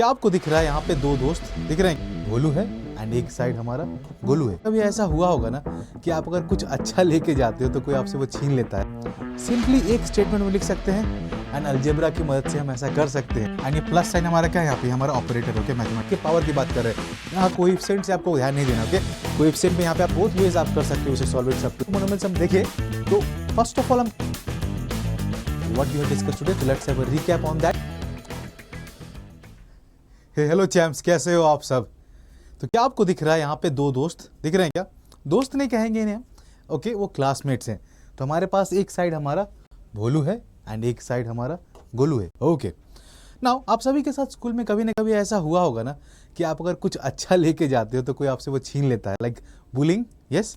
क्या आपको दिख रहा है यहाँ पे दो दोस्त दिख रहे हैं, भोलू है एंड एक साइड हमारा गोलू है। कभी ऐसा हुआ होगा ना कि आप अगर कुछ अच्छा लेके जाते हो तो कोई आपसे वो छीन लेता है। सिंपली एक स्टेटमेंट में लिख सकते हैं एंड अलजेब्रा की मदद से हम ऐसा कर सकते हैं। एंड ये प्लस साइन हमारा क्या है, यहाँ पे हमारा ऑपरेटर ओके, मैथमेटिक्स के पावर की बात कर रहे हैं। यहाँ कोएफिशिएंट से आपको ध्यान नहीं देना ओके। कोएफिशिएंट में यहाँ पे आप बहुत वेज आप कर सकते हो उसे सॉल्व इट सब। मोनोमियल्स हम देखें तो फर्स्ट ऑफ ऑल हम what we have discussed today, तो let's have a recap on that. Hello champs, कैसे हो आप सब। तो क्या आपको दिख रहा है यहाँ पे दो दोस्त दिख रहे हैं, क्या दोस्त नहीं कहेंगे इन्हें ओके, वो क्लासमेट्स हैं। तो हमारे पास एक साइड हमारा भोलू है एंड एक साइड हमारा गोलू है ओके। नाउ आप सभी के साथ स्कूल में कभी ना कभी ऐसा हुआ होगा ना कि आप अगर कुछ अच्छा लेके जाते हो तो कोई आपसे वो छीन लेता है, लाइक बुलिंग। यस,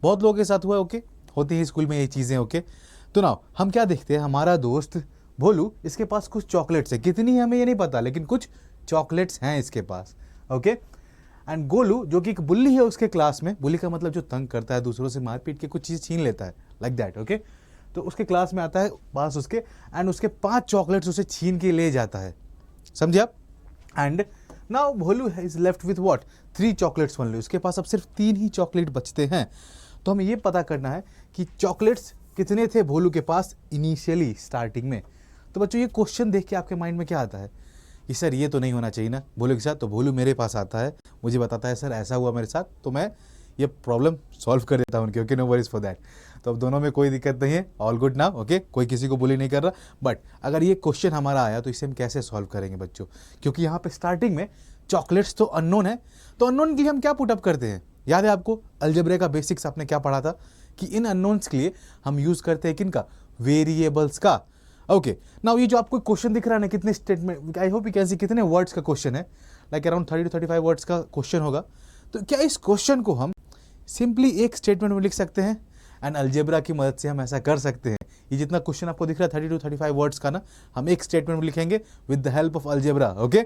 बहुत लोगों के साथ हुआ ओके, होती है स्कूल में ये चीज़ें ओके। तो नाउ हम क्या देखते हैं, हमारा दोस्त भोलू, इसके पास कुछ चॉकलेट्स है, कितनी है हमें ये नहीं पता, लेकिन कुछ चॉकलेट्स हैं इसके पास ओके। एंड गोलू जो कि एक बुल्ली है उसके क्लास में, बुल्ली का मतलब जो तंग करता है, दूसरों से मारपीट के कुछ चीज़ छीन लेता है, लाइक दैट ओके। तो उसके क्लास में आता है पास उसके एंड उसके 5 चॉकलेट्स उसे छीन के ले जाता है, समझे आप। And now Bholu is left with what, 3 chocolates only. उसके पास अब सिर्फ 3 ही चॉकलेट बचते हैं। तो हमें ये पता करना है कि चॉकलेट्स कितने थे भोलू के पास इनिशियली स्टार्टिंग में। तो बच्चों ये क्वेश्चन देख के आपके माइंड में क्या आता है कि सर ये तो नहीं होना चाहिए ना भोलू के साथ। तो भोलू मेरे पास आता है, मुझे बताता है सर ऐसा हुआ मेरे साथ, तो मैं ये प्रॉब्लम सॉल्व कर देता हूँ उनकी okay, no worries for that. तो अब दोनों में कोई दिक्कत नहीं है, ऑल गुड ना ओके, कोई किसी को बुली नहीं कर रहा। बट अगर ये क्वेश्चन हमारा आया तो इसे हम कैसे सॉल्व करेंगे बच्चों, क्योंकि यहाँ पे स्टार्टिंग में चॉकलेट्स तो अननोन है। तो अननोन के लिए हम क्या पुटअप करते हैं, याद है आपको अलजेब्रा का बेसिक्स आपने क्या पढ़ा था कि इन अननोन्स के लिए हम यूज करते हैं किनका, वेरिएबल्स का ओके। नाउ ये जो आपको क्वेश्चन दिख रहा है ना, कितने statement, I hope you can सी कितने वर्ड्स का क्वेश्चन है, लाइक अराउंड 30 to 35 वर्ड्स का क्वेश्चन होगा। तो क्या इस क्वेश्चन को हम सिंपली एक स्टेटमेंट में लिख सकते हैं एंड अलजेब्रा की मदद से हम ऐसा कर सकते हैं। ये जितना क्वेश्चन आपको दिख रहा है 30 to 35 वर्ड्स का ना, हम एक स्टेटमेंट में लिखेंगे with the help of algebra okay.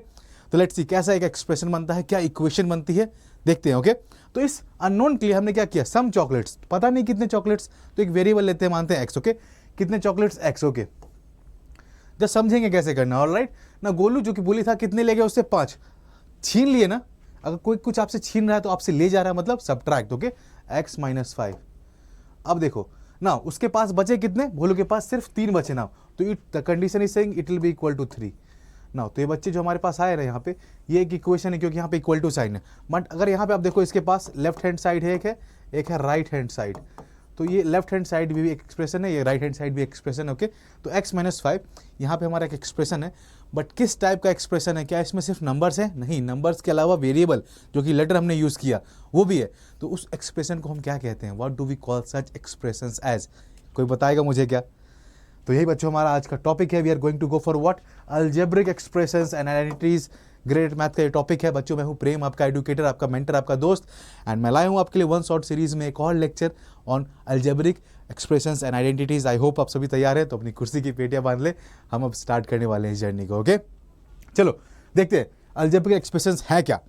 तो लेट्स सी कैसा एक एक्सप्रेशन बनता है, क्या इक्वेशन बनती है, देखते हैं ओके। तो इस अननोन के लिए हमने क्या किया, सम चॉकलेट्स, पता नहीं कितने चॉकलेट्स, तो एक वेरिएबल लेते हैं, मानते हैं एक्स ओके। कितने चॉकलेट्स, एक्स ओके। जब समझेंगे कैसे करना, ऑलराइट ना। गोलू जो कि बुली था, कितने ले गए उससे, 5 छीन लिए ना। अगर कोई कुछ आपसे छीन रहा है तो आपसे ले जा रहा है, मतलब सब्ट्रैक्ट ओके, x - 5। अब देखो ना, उसके पास बचे कितने, भोलू के पास सिर्फ 3 बचे ना। तो it the condition is saying it will be equal to 3 ना। तो ये बच्चे जो हमारे पास आए ना यहाँ पे, ये एक इक्वेशन है क्योंकि यहाँ पे इक्वल टू साइन है। बट अगर यहाँ पे आप देखो, इसके पास लेफ्ट हैंड साइड है, एक है राइट हैंड साइड। तो ये लेफ्ट हैंड साइड भी एक एक्सप्रेशन है, ये राइट हैंड साइड भी एक्सप्रेशन है ओके। तो x - 5 यहाँ पे हमारा एक एक्सप्रेशन है। बट किस टाइप का एक्सप्रेशन है, क्या इसमें सिर्फ नंबर्स है, नहीं, नंबर्स के अलावा वेरिएबल जो कि लेटर हमने यूज़ किया वो भी है। तो उस एक्सप्रेशन को हम क्या कहते हैं, what do we call such expressions as, कोई बताएगा मुझे क्या। तो यही बच्चों हमारा आज का टॉपिक है। We are going to go for what, algebraic expressions and identities. Great math का ये टॉपिक है बच्चों। मैं हूं प्रेम, आपका एडुकेटर, आपका मेंटर, आपका दोस्त। एंड मैं लाया हूं आपके लिए वन शॉट सीरीज में एक और lecture on algebraic expressions and identities. I hope आप सभी तैयार हैं, तो अपनी कुर्सी की पेटियां बांध ले, हम अब स्टार्ट करने वाले हैं इस जर्नी को ओके। चलो देखते हैं अलजेब्रिक एक्सप्रेशंस है क्या।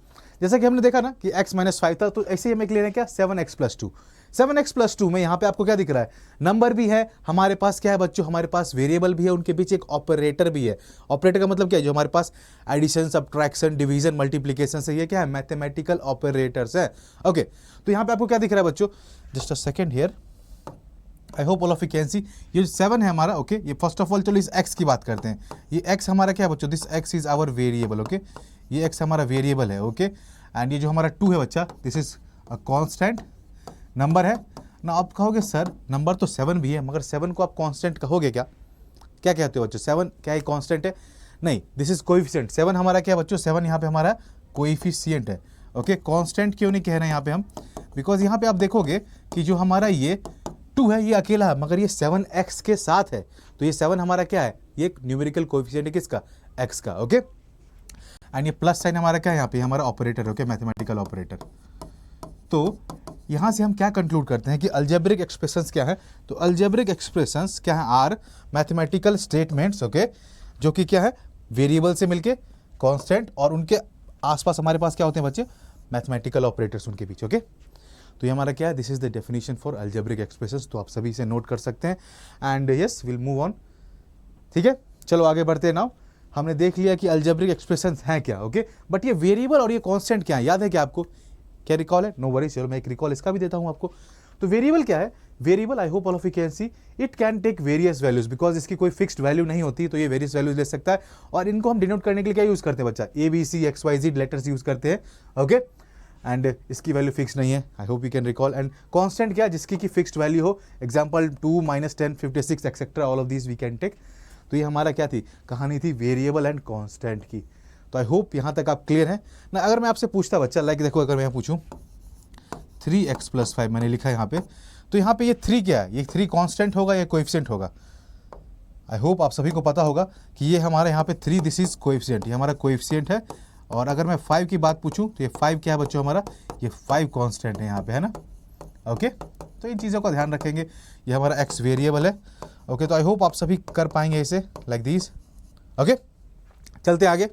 जैसा कि हमने देखा ना कि x - 5 था, तो ऐसे ही हमें ले रहे हैं क्या, 7x + 2। 7x + 2 में यहाँ पे आपको क्या दिख रहा है, नंबर भी है हमारे पास, क्या है बच्चों, हमारे पास वेरिएबल भी है, उनके पीछे एक ऑपरेटर भी है। ऑपरेटर का मतलब क्या है, जो हमारे पास एडिशन, सब्ट्रैक्शन, डिवीजन, मल्टीप्लिकेशन से, ये क्या है, मैथमेटिकल ऑपरेटर्स है ओके। तो यहाँ पे आपको क्या दिख रहा है बच्चों, just a second here, I hope all of you can सी। ये 7 है हमारा ओके। ये फर्स्ट ऑफ ऑल चलो इस x की बात करते हैं। ये x हमारा क्या है बच्चों, this x is our variable okay. ये x हमारा वेरिएबल है ओके। एंड ये जो हमारा 2 है बच्चा, this is a constant number है ना। आप कहोगे सर नंबर तो 7 भी है, मगर 7 को आप कांस्टेंट कहोगे क्या, क्या कहते हो बच्चों, 7 क्या है, कांस्टेंट है, नहीं, दिस इज कोएफिशिएंट। 7 हमारा क्या है बच्चों, 7 यहाँ पे हमारा कोएफिशिएंट है ओके। कांस्टेंट क्यों नहीं कह रहे हैं यहाँ पे हम, बिकॉज यहाँ पे आप देखोगे कि जो हमारा ये 2 है, ये अकेला है, मगर ये 7x के साथ है। तो ये 7 हमारा क्या है, ये एक न्यूमेरिकल कोएफिशिएंट है किसका, x का ओके। एंड ये प्लस साइन हमारा क्या है, यहाँ पे हमारा ऑपरेटर ओके, मैथमेटिकल ऑपरेटर। तो यहाँ से हम क्या कंक्लूड करते हैं कि अलजेब्रिक एक्सप्रेशंस क्या है। तो अलजेब्रिक एक्सप्रेशंस क्या है, आर मैथमेटिकल स्टेटमेंट्स ओके, जो कि क्या है, वेरिएबल से मिलके कांस्टेंट, और उनके आसपास हमारे पास क्या होते हैं बच्चे, मैथमेटिकल ऑपरेटर्स उनके बीच ओके। तो ये हमारा क्या है, this is the definition for algebraic expressions. तो आप सभी इसे नोट कर सकते हैं। And yes will move on, ठीक है, चलो आगे बढ़ते हैं। नाउ हमने देख लिया कि अलजेब्रिक एक्सप्रेशन हैं क्या, ओके। बट ये वेरिएबल और ये कांस्टेंट क्या है, याद है क्या आपको, क्या रिकॉल है? नो वरी, चलो मैं एक रिकॉल इसका भी देता हूँ आपको। तो वेरिएबल क्या है? Variable, I hope all of you can see, it can take various values, because इसकी कोई फिक्स्ड वैल्यू नहीं होती, तो ये वेरियस वैल्यूज ले सकता है। और इनको हम डिनोट करने के लिए क्या यूज करते हैं बच्चा? ABC XYZ लेटर्स यूज करते हैं, ओके। एंड इसकी वैल्यू फिक्स नहीं है, I hope you can recall. And constant क्या, जिसकी की फिक्स्ड वैल्यू हो, example 2, -10, 56 etcetera, all of these we can take. तो ये हमारा क्या थी, कहानी थी वेरिएबल एंड कांस्टेंट की। तो आई होप यहाँ तक आप क्लियर हैं ना। अगर मैं आपसे पूछता बच्चा, लाइक देखो, अगर मैं पूछूं 3x + 5 मैंने लिखा है यहाँ पे, तो यहाँ पे ये 3 क्या है? ये 3 कांस्टेंट होगा या कोएफिशिएंट होगा? आई होप आप सभी को पता होगा कि ये हमारे यहाँ पे 3, दिस इज कोएफिशिएंट, ये हमारा कोएफिशिएंट है। और अगर मैं 5 की बात पूछूं तो ये 5 क्या है बच्चों हमारा? ये 5 कांस्टेंट है यहाँ पे, है ना, ओके। तो इन चीज़ों का ध्यान रखेंगे। ये हमारा x वेरिएबल है, ओके। तो आई होप आप सभी कर पाएंगे इसे लाइक दिस, ओके। चलते आगे,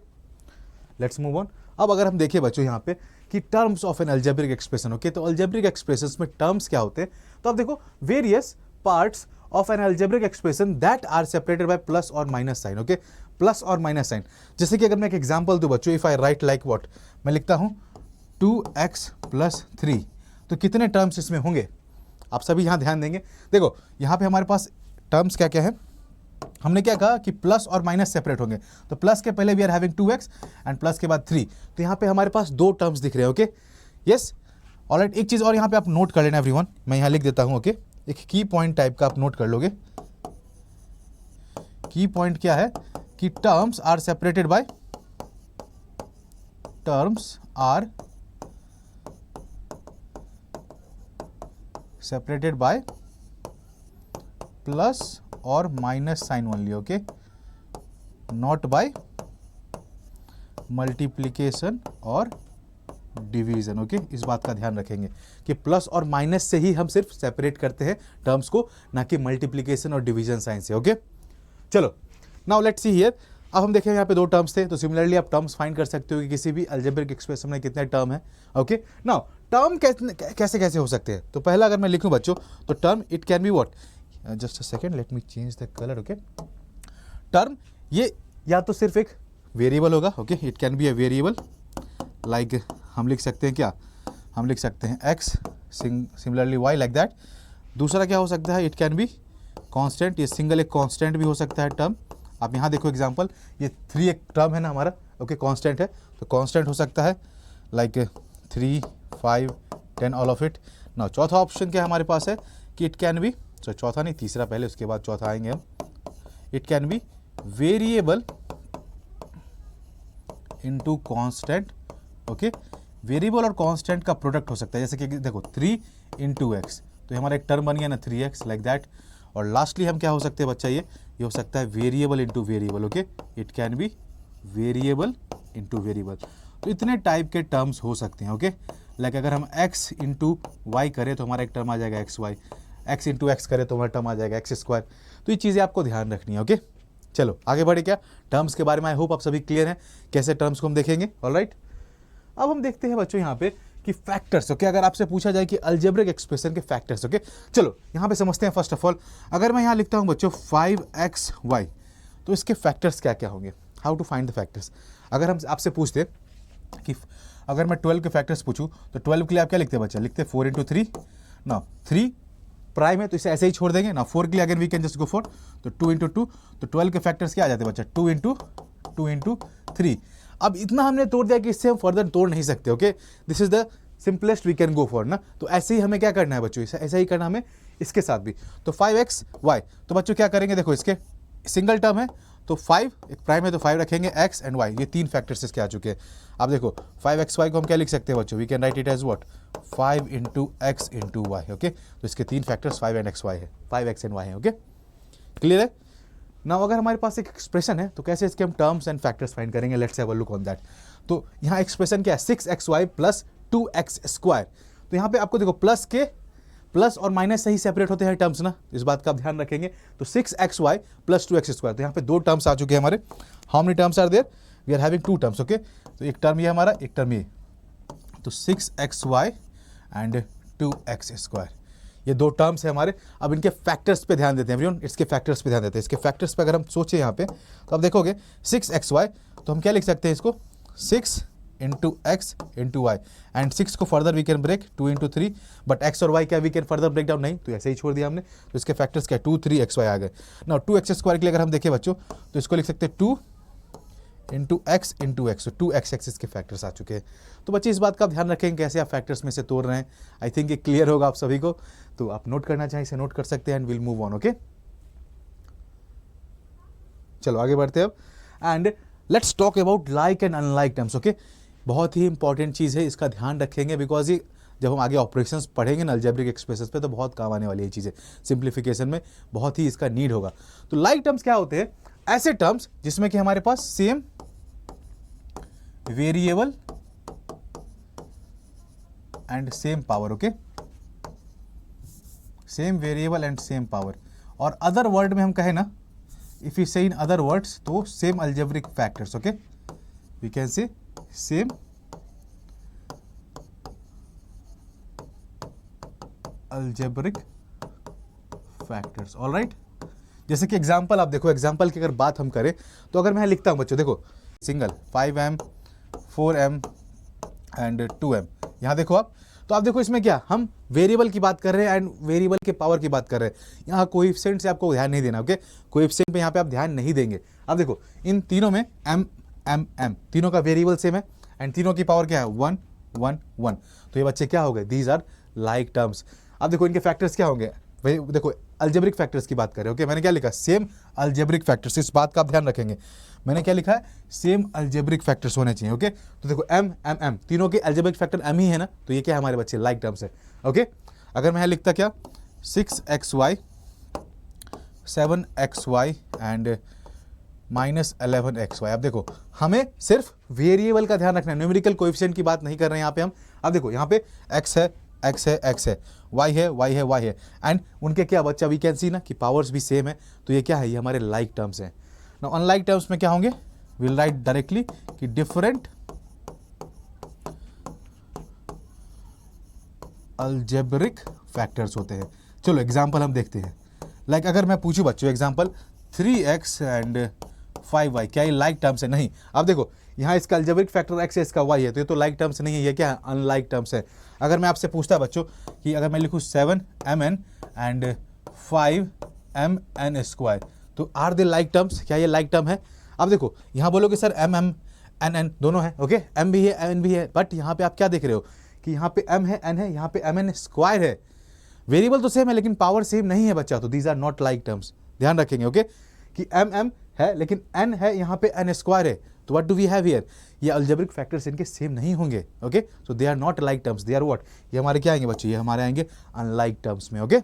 लेट्स मूव ऑन। अब अगर हम देखें बच्चों यहाँ पे कि terms of an algebraic expression, okay, तो अलजेब्रिक एक्सप्रेशंस में टर्म्स क्या होते हैं? तो अब देखो, various parts of an algebraic expression that are separated by plus और माइनस साइन, ओके, प्लस और माइनस साइन। जैसे कि अगर मैं एक एग्जांपल दूं बच्चों, if I write like what, मैं लिखता हूं 2x + 3, तो कितने टर्म्स इसमें होंगे? आप सभी यहाँ ध्यान देंगे। देखो यहाँ पे हमारे पास टर्म्स क्या क्या है, हमने क्या कहा कि प्लस और माइनस सेपरेट होंगे, तो प्लस के पहले we are having 2x and plus के बाद 3, तो यहाँ पे हमारे पास 2 टर्म्स दिख रहे हैं, ओके, यस, ऑलराइट। एक चीज़ और यहाँ पे आप नोट कर लेना एवरीवन, मैं यहाँ लिख देता हूँ, ओके, एक की पॉइंट टाइप का आप नोट कर लोगे। की पॉइंट क्या है कि terms are separated by, terms are separated by plus और minus sign only, okay, not by multiplication और डिवीजन, ओके। इस बात का ध्यान रखेंगे कि प्लस और माइनस से ही हम सिर्फ सेपरेट करते हैं टर्म्स को, ना कि मल्टीप्लीकेशन और डिवीजन साइन से, ओके। चलो नाउ लेट्स सी हियर। अब हम देखें यहाँ पे 2 टर्म्स थे, तो सिमिलरली आप टर्म्स फाइंड कर सकते हो कि किसी भी अलजेब्रिक एक्सप्रेशन में कितने टर्म है, ओके। नाउ टर्म कैसे कैसे हो सकते हैं? तो पहला अगर मैं लिखूं बच्चों, तो term it can be what, just a second, let me change the colour, okay. Term ये या तो सिर्फ एक वेरिएबल होगा, okay, it can be a variable, like हम लिख सकते हैं क्या, हम लिख सकते हैं x, similarly y, like that. दूसरा क्या हो सकता है, इट कैन बी कांस्टेंट, ये सिंगल एक कांस्टेंट भी हो सकता है टर्म। आप यहाँ देखो एग्जांपल, ये 3 एक टर्म है ना हमारा, ओके, कांस्टेंट है, तो कांस्टेंट हो सकता है लाइक 3, 5, 10, ऑल ऑफ इट। ना चौथा ऑप्शन क्या हमारे पास है कि इट कैन बी, तो चौथा नहीं, तीसरा पहले, उसके बाद चौथा आएंगे हम, it can be variable into constant, okay. Variable और कांस्टेंट का प्रोडक्ट हो सकता है, जैसे कि देखो 3 × x, तो हमारा एक टर्म बन गया ना 3x, लाइक दैट। और लास्टली हम क्या हो सकते हैं बच्चा, ये हो सकता है variable into variable, okay, it can be variable into variable. तो इतने टाइप के टर्म्स हो सकते हैं, ओके। लाइक अगर हम x × y करें तो हमारा एक टर्म आ जाएगा xy, x × x करें तो हमारा टर्म आ जाएगा x²। तो ये चीज़ें आपको ध्यान रखनी है, ओके। चलो आगे बढ़े, क्या टर्म्स के बारे में आई होप आप सभी क्लियर हैं, कैसे टर्म्स को हम देखेंगे, ऑलराइट। अब हम देखते हैं बच्चों यहाँ पे कि फैक्टर्स, ओके। अगर आपसे पूछा जाए कि अलजेब्रिक एक्सप्रेशन के फैक्टर्स, ओके, चलो यहाँ पे समझते हैं। फर्स्ट ऑफ ऑल अगर मैं यहाँ लिखता हूँ बच्चों 5xy, तो इसके फैक्टर्स क्या क्या होंगे, how to find the factors. अगर हम आपसे पूछते कि अगर मैं 12 के फैक्टर्स पूछूं, तो 12 के लिए आप क्या लिखते हैं बच्चा, लिखते हैं 4 × 3, ना 3 प्राइम है तो इसे ऐसे ही छोड़ देंगे ना। 4 के लिए again we can just go 4, तो 2 × 2, तो 12 के फैक्टर्स क्या आ जाते हैं बच्चा, 2 × 3। अब इतना हमने तोड़ दिया कि इससे हम फर्दर तोड़ नहीं सकते, okay, this is the simplest we can go for ना। तो ऐसे ही हमें क्या करना है बच्चों, ऐसा ही करना हमें इसके साथ भी। तो 5xy, तो बच्चों क्या करेंगे, देखो इसके सिंगल टर्म है तो 5 एक प्राइम है तो 5 रखेंगे, x एंड y, ये 3 फैक्टर्स इसके आ चुके हैं। अब देखो 5xy को हम क्या लिख सकते हैं बच्चों, we can write it as what, 5 × x × y, okay. तो इसके 3 फैक्टर्स 5 एंड xy है, 5x एंड y है, ओके, क्लियर है ना। अगर हमारे पास एक एक्सप्रेशन है तो कैसे इसके हम टर्म्स एंड फैक्टर्स फाइंड करेंगे, let's have a look on that. तो यहाँ एक्सप्रेशन क्या है, 6xy + 2x²। तो यहाँ पे आपको देखो प्लस के प्लस और माइनस से ही सेपरेट होते हैं टर्म्स ना, इस बात का आप ध्यान रखेंगे। तो 6xy + 2x², तो यहाँ पे 2 टर्म्स आ चुके हैं हमारे। How many terms are there, we are having 2 terms, okay. तो एक टर्म ये हमारा, एक टर्म ये, तो 6xy एंड 2x²। ये दो टर्म्स है हमारे। अब इनके फैक्टर्स पे ध्यान देते हैं एवरीवन, इसके फैक्टर्स पे ध्यान देते हैं। इसके फैक्टर्स पे अगर हम सोचें यहाँ पे तो आप देखोगे 6xy, तो हम क्या लिख सकते हैं इसको 6 into X into Y, and 6 को further we can break 2 into 3, but X और वाई क्या we can further break down, नहीं, तो ऐसे ही छोड़ दिया हमने। तो इसके फैक्टर्स क्या 2 3 xy आ गए ना। 2x² के लिए अगर हम देखें बच्चों तो इसको लिख सकते हैं 2 इंटू एक्स, 2x एक्सिस के फैक्टर्स आ चुके हैं। तो बच्चे इस बात का आप ध्यान रखें कैसे आप फैक्टर्स में से तोड़ रहे हैं। आई थिंक ये क्लियर होगा आप सभी को, तो आप नोट करना चाहें इसे नोट कर सकते हैं and will move on. Okay, चलो आगे बढ़ते हैं अब, and let's talk about like and unlike terms. Okay, बहुत ही इंपॉर्टेंट चीज़ है, इसका ध्यान रखेंगे बिकॉज ये जब हम आगे ऑपरेशंस पढ़ेंगे ना अलजेब्रिक एक्सप्रेशंस पे तो बहुत काम आने वाली है चीज़ें, सिंप्लीफिकेशन में बहुत ही इसका नीड होगा। तो लाइक टर्म्स क्या होते हैं, ऐसे टर्म्स जिसमें कि हमारे पास same variable and same power. Okay, same variable and same power, और अदर वर्ड में हम कहें ना, if you say in other words तो same algebraic factors. Okay, we can say same algebraic factors. Alright, जैसे कि एग्जांपल आप देखो, एग्जांपल की अगर बात हम करें तो अगर मैं लिखता हूं बच्चों, देखो single 5m 4m and 2m, यहां देखो आप, तो आप देखो इसमें क्या हम वेरिएबल की बात कर रहे हैं एंड वेरिएबल के पावर की बात कर रहे हैं। यहाँ कोएफिशिएंट से आपको ध्यान नहीं देना। ओके, कोएफिशिएंट पे यहाँ पे आप ध्यान नहीं देंगे। अब देखो इन तीनों में m m m तीनों का वेरिएबल सेम है एंड तीनों की पावर क्या है 1 1 1, तो ये बच्चे क्या हो गए, दीज आर लाइक टर्म्स। अब देखो इनके फैक्टर्स क्या होंगे, भाई देखो अलजेब्रिक फैक्टर्स की बात करें। ओके, मैंने क्या लिखा, सेम अलजेब्रिक फैक्टर्स, इस बात का आप ध्यान रखेंगे। मैंने क्या लिखा है, सेम अलजेब्रिक फैक्टर्स होने चाहिए। ओके, तो देखो m m m तीनों के अलजेब्रिक फैक्टर m ही है ना, तो ये क्या है हमारे बच्चे लाइक टर्म्स है। ओके, अगर मैं लिखता क्या 6xy 7xy एंड -11xy, अब देखो हमें सिर्फ वेरिएबल का ध्यान रखना है, न्यूमेरिकल कोएफिशिएंट की बात नहीं कर रहे हैं यहाँ पे हम। अब देखो यहाँ पे x है x है x है, y है y है y है, एंड उनके क्या बच्चा वी कैन सी ना कि पावर्स भी सेम है, तो ये क्या है, ये हमारे लाइक टर्म्स हैं। नाउ अनलाइक टर्म्स में क्या होंगे, विल राइट डायरेक्टली कि डिफरेंट अलजेब्रिक फैक्टर्स होते हैं। चलो एग्जांपल हम देखते हैं। लाइक अगर मैं पूछूं बच्चों एग्जांपल 3x एंड 5y, क्या ये लाइक टर्म्स है, नहीं। अब देखो यहाँ इसका अलजेब्रिक फैक्टर x है, इसका y है, तो ये तो लाइक टर्म्स नहीं है, ये क्या है, अनलाइक टर्म्स है। अगर मैं आपसे पूछता बच्चों कि अगर मैं लिखूँ 7mn एंड 5mn स्क्वायर, तो आर दे लाइक टर्म्स, क्या ये लाइक टर्म है। अब देखो यहाँ बोलोगे sir m m n n दोनों है। ओके, m भी है n भी है, बट यहाँ पे आप क्या देख रहे हो कि यहाँ पे m है n है, यहाँ पे mn स्क्वायर है। वेरिएबल तो सेम है लेकिन पावर सेम नहीं है बच्चा, तो these are not like terms, ध्यान रखेंगे। ओके, कि m है लेकिन n है, यहाँ पे n स्क्वायर है, तो what do we have here, ये अलजेब्रिक फैक्टर्स इनके सेम नहीं होंगे। Okay, so they are not like terms, they are what, ये हमारे क्या आएंगे बच्चों, ये हमारे आएंगे अनलाइक टर्म्स में। Okay,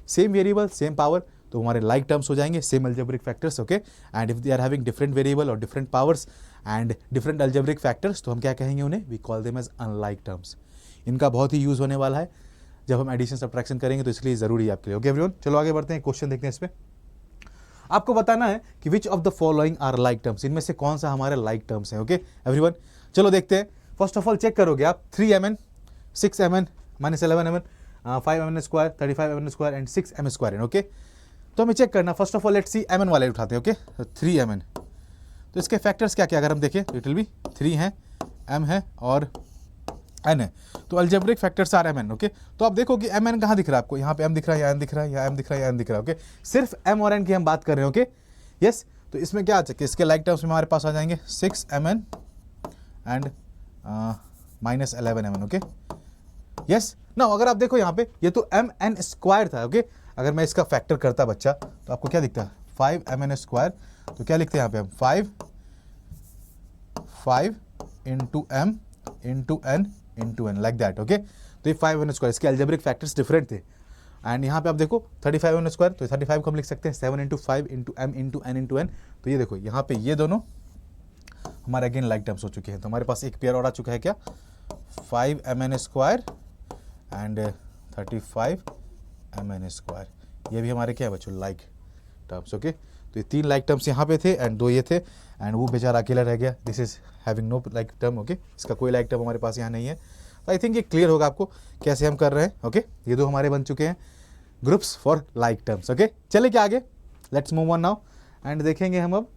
same variable same power, तो हमारे लाइक टर्म्स हो जाएंगे, same algebraic factors. Okay, and if they are having different variable और different powers and different algebraic factors, तो हम क्या कहेंगे उन्हें, we call them as unlike terms. इनका बहुत ही यूज होने वाला है जब हम एडिशन सब्ट्रैक्शन करेंगे, तो इसलिए जरूरी है आपके लिए। ओके एवरीवन, चलो आगे बढ़ते हैं, क्वेश्चन देखते हैं। इस पे आपको बताना है कि which of the following are like terms, इनमें से कौन सा हमारे लाइक टर्म्स है। ओके एवरीवन, चलो देखते हैं। फर्स्ट ऑफ ऑल चेक करोगे आप 3mn 6mn -11mn 5mn square 35mn square and 6m square. Okay, तो हमें चेक करना, first of all let's see mn वाले उठाते हैं। ओके, 3mn, तो इसके फैक्टर्स क्या क्या अगर हम देखें, इट विल बी 3 है, m है और n है, तो algebraic factors are mn। Okay, तो आप देखो कि mn कहाँ दिख रहा है आपको, यहाँ पे m दिख रहा है, या n दिख रहा है, या m दिख रहा है, या n दिख रहा है। ओके, सिर्फ m और n की हम बात कर रहे हैं। ओके, यस, तो इसमें क्या आ सकते, इसके लाइक टर्म्स में हमारे पास आ जाएंगे 6mn and -11mn। Okay, yes, ना अगर आप देखो यहाँ पे ये तो mn स्क्वायर था। ओके, अगर मैं इसका फैक्टर करता बच्चा तो आपको क्या दिखता है 5mn स्क्वायर, तो क्या लिखते हैं यहाँ पे हम 5 into m into n into n like that. Okay, तो ये 5n स्क्वायर, इसके अलजेब्रिक फैक्टर्स डिफरेंट थे। एंड यहाँ पे आप देखो 35n स्क्वायर, तो 35 को हम लिख सकते हैं 7 into 5 into m into n into n। तो ये देखो यहाँ पे ये दोनों हमारे अगेन लाइक टर्म्स हो चुके हैं। तो हमारे पास एक पेयर और आ चुका है क्या, 5mn square and 35mn square, ये भी हमारे क्या है बच्चों लाइक टर्म्स। ओके, तो ये 3 लाइक टर्म्स यहाँ पे थे एंड 2 ये थे, एंड वो बेचारा अकेला रह गया, this is having know like term. Okay, इसका कोई लाइक टर्म हमारे पास यहाँ नहीं है। तो आई थिंक ये क्लियर होगा आपको कैसे हम कर रहे हैं। ओके, ये दो हमारे बन चुके हैं groups for like terms. Okay, चले क्या आगे, let's move on now and देखेंगे हम अब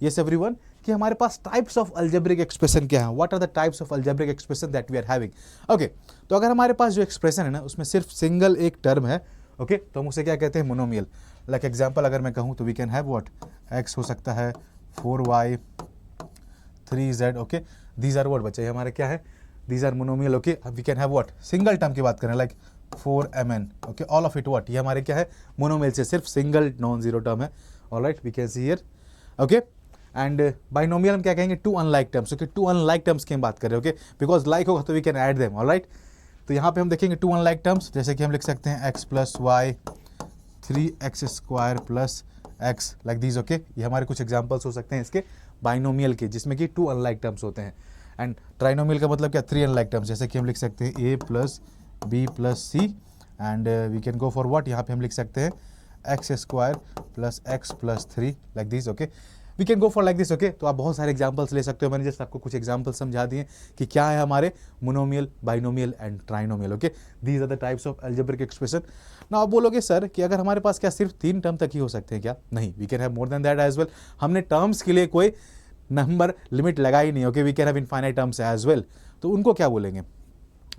यस एवरीवन कि हमारे पास टाइप्स ऑफ अलजेब्रिक एक्सप्रेशन क्या है, what are the types of algebraic expression that we are having. Okay, तो अगर हमारे पास जो एक्सप्रेशन है ना उसमें सिर्फ सिंगल एक टर्म है, ओके, तो हम उसे क्या कहते हैं, मोनोमियल। लाइक एग्जांपल अगर मैं कहूँ तो we can have what, x हो सकता है 4y 3z। Okay, these are what बच्चे, ये हमारे क्या है, these are monomial. Okay, we can have what, single term की बात करें like 4mn। Okay, all of it what, ये हमारे क्या है, मोनोमियल से सिर्फ सिंगल नॉन जीरो टर्म है। Alright, we can see here. Okay, and binomial हम क्या कहेंगे, two unlike terms. Okay, two unlike terms की हम बात कर रहे हैं। ओके, बिकॉज लाइक होगा तो we can add them. Alright, तो यहाँ पे हम देखेंगे टू अनलाइक टर्म्स, जैसे कि हम लिख सकते हैं x plus Y 3x square plus x like these. Okay, ये हमारे कुछ एग्जांपल्स हो सकते हैं इसके बाइनोमियल के, जिसमें कि टू अनलाइक टर्म्स होते हैं। एंड ट्राइनोमियल का मतलब क्या, थ्री अनलाइक टर्म्स, जैसे कि हम लिख सकते हैं a plus B plus C and we can go for what, यहाँ पे हम लिख सकते हैं x square plus x plus 3 like this. Okay, we can go for like this. Okay, तो आप बहुत सारे एग्जांपल्स ले सकते हो, मैंने जस्ट आपको कुछ एग्जांपल्स समझा दिए कि क्या है हमारे monomial, binomial and trinomial. Okay, these are the types of algebraic expression. ना आप बोलोगे सर कि अगर हमारे पास क्या सिर्फ 3 टर्म तक ही हो सकते हैं क्या, नहीं, we can have more than that as well. हमने टर्म्स के लिए कोई नंबर लिमिट लगाई नहीं। Okay, we can have infinite terms as well. तो उनको क्या बोलेंगे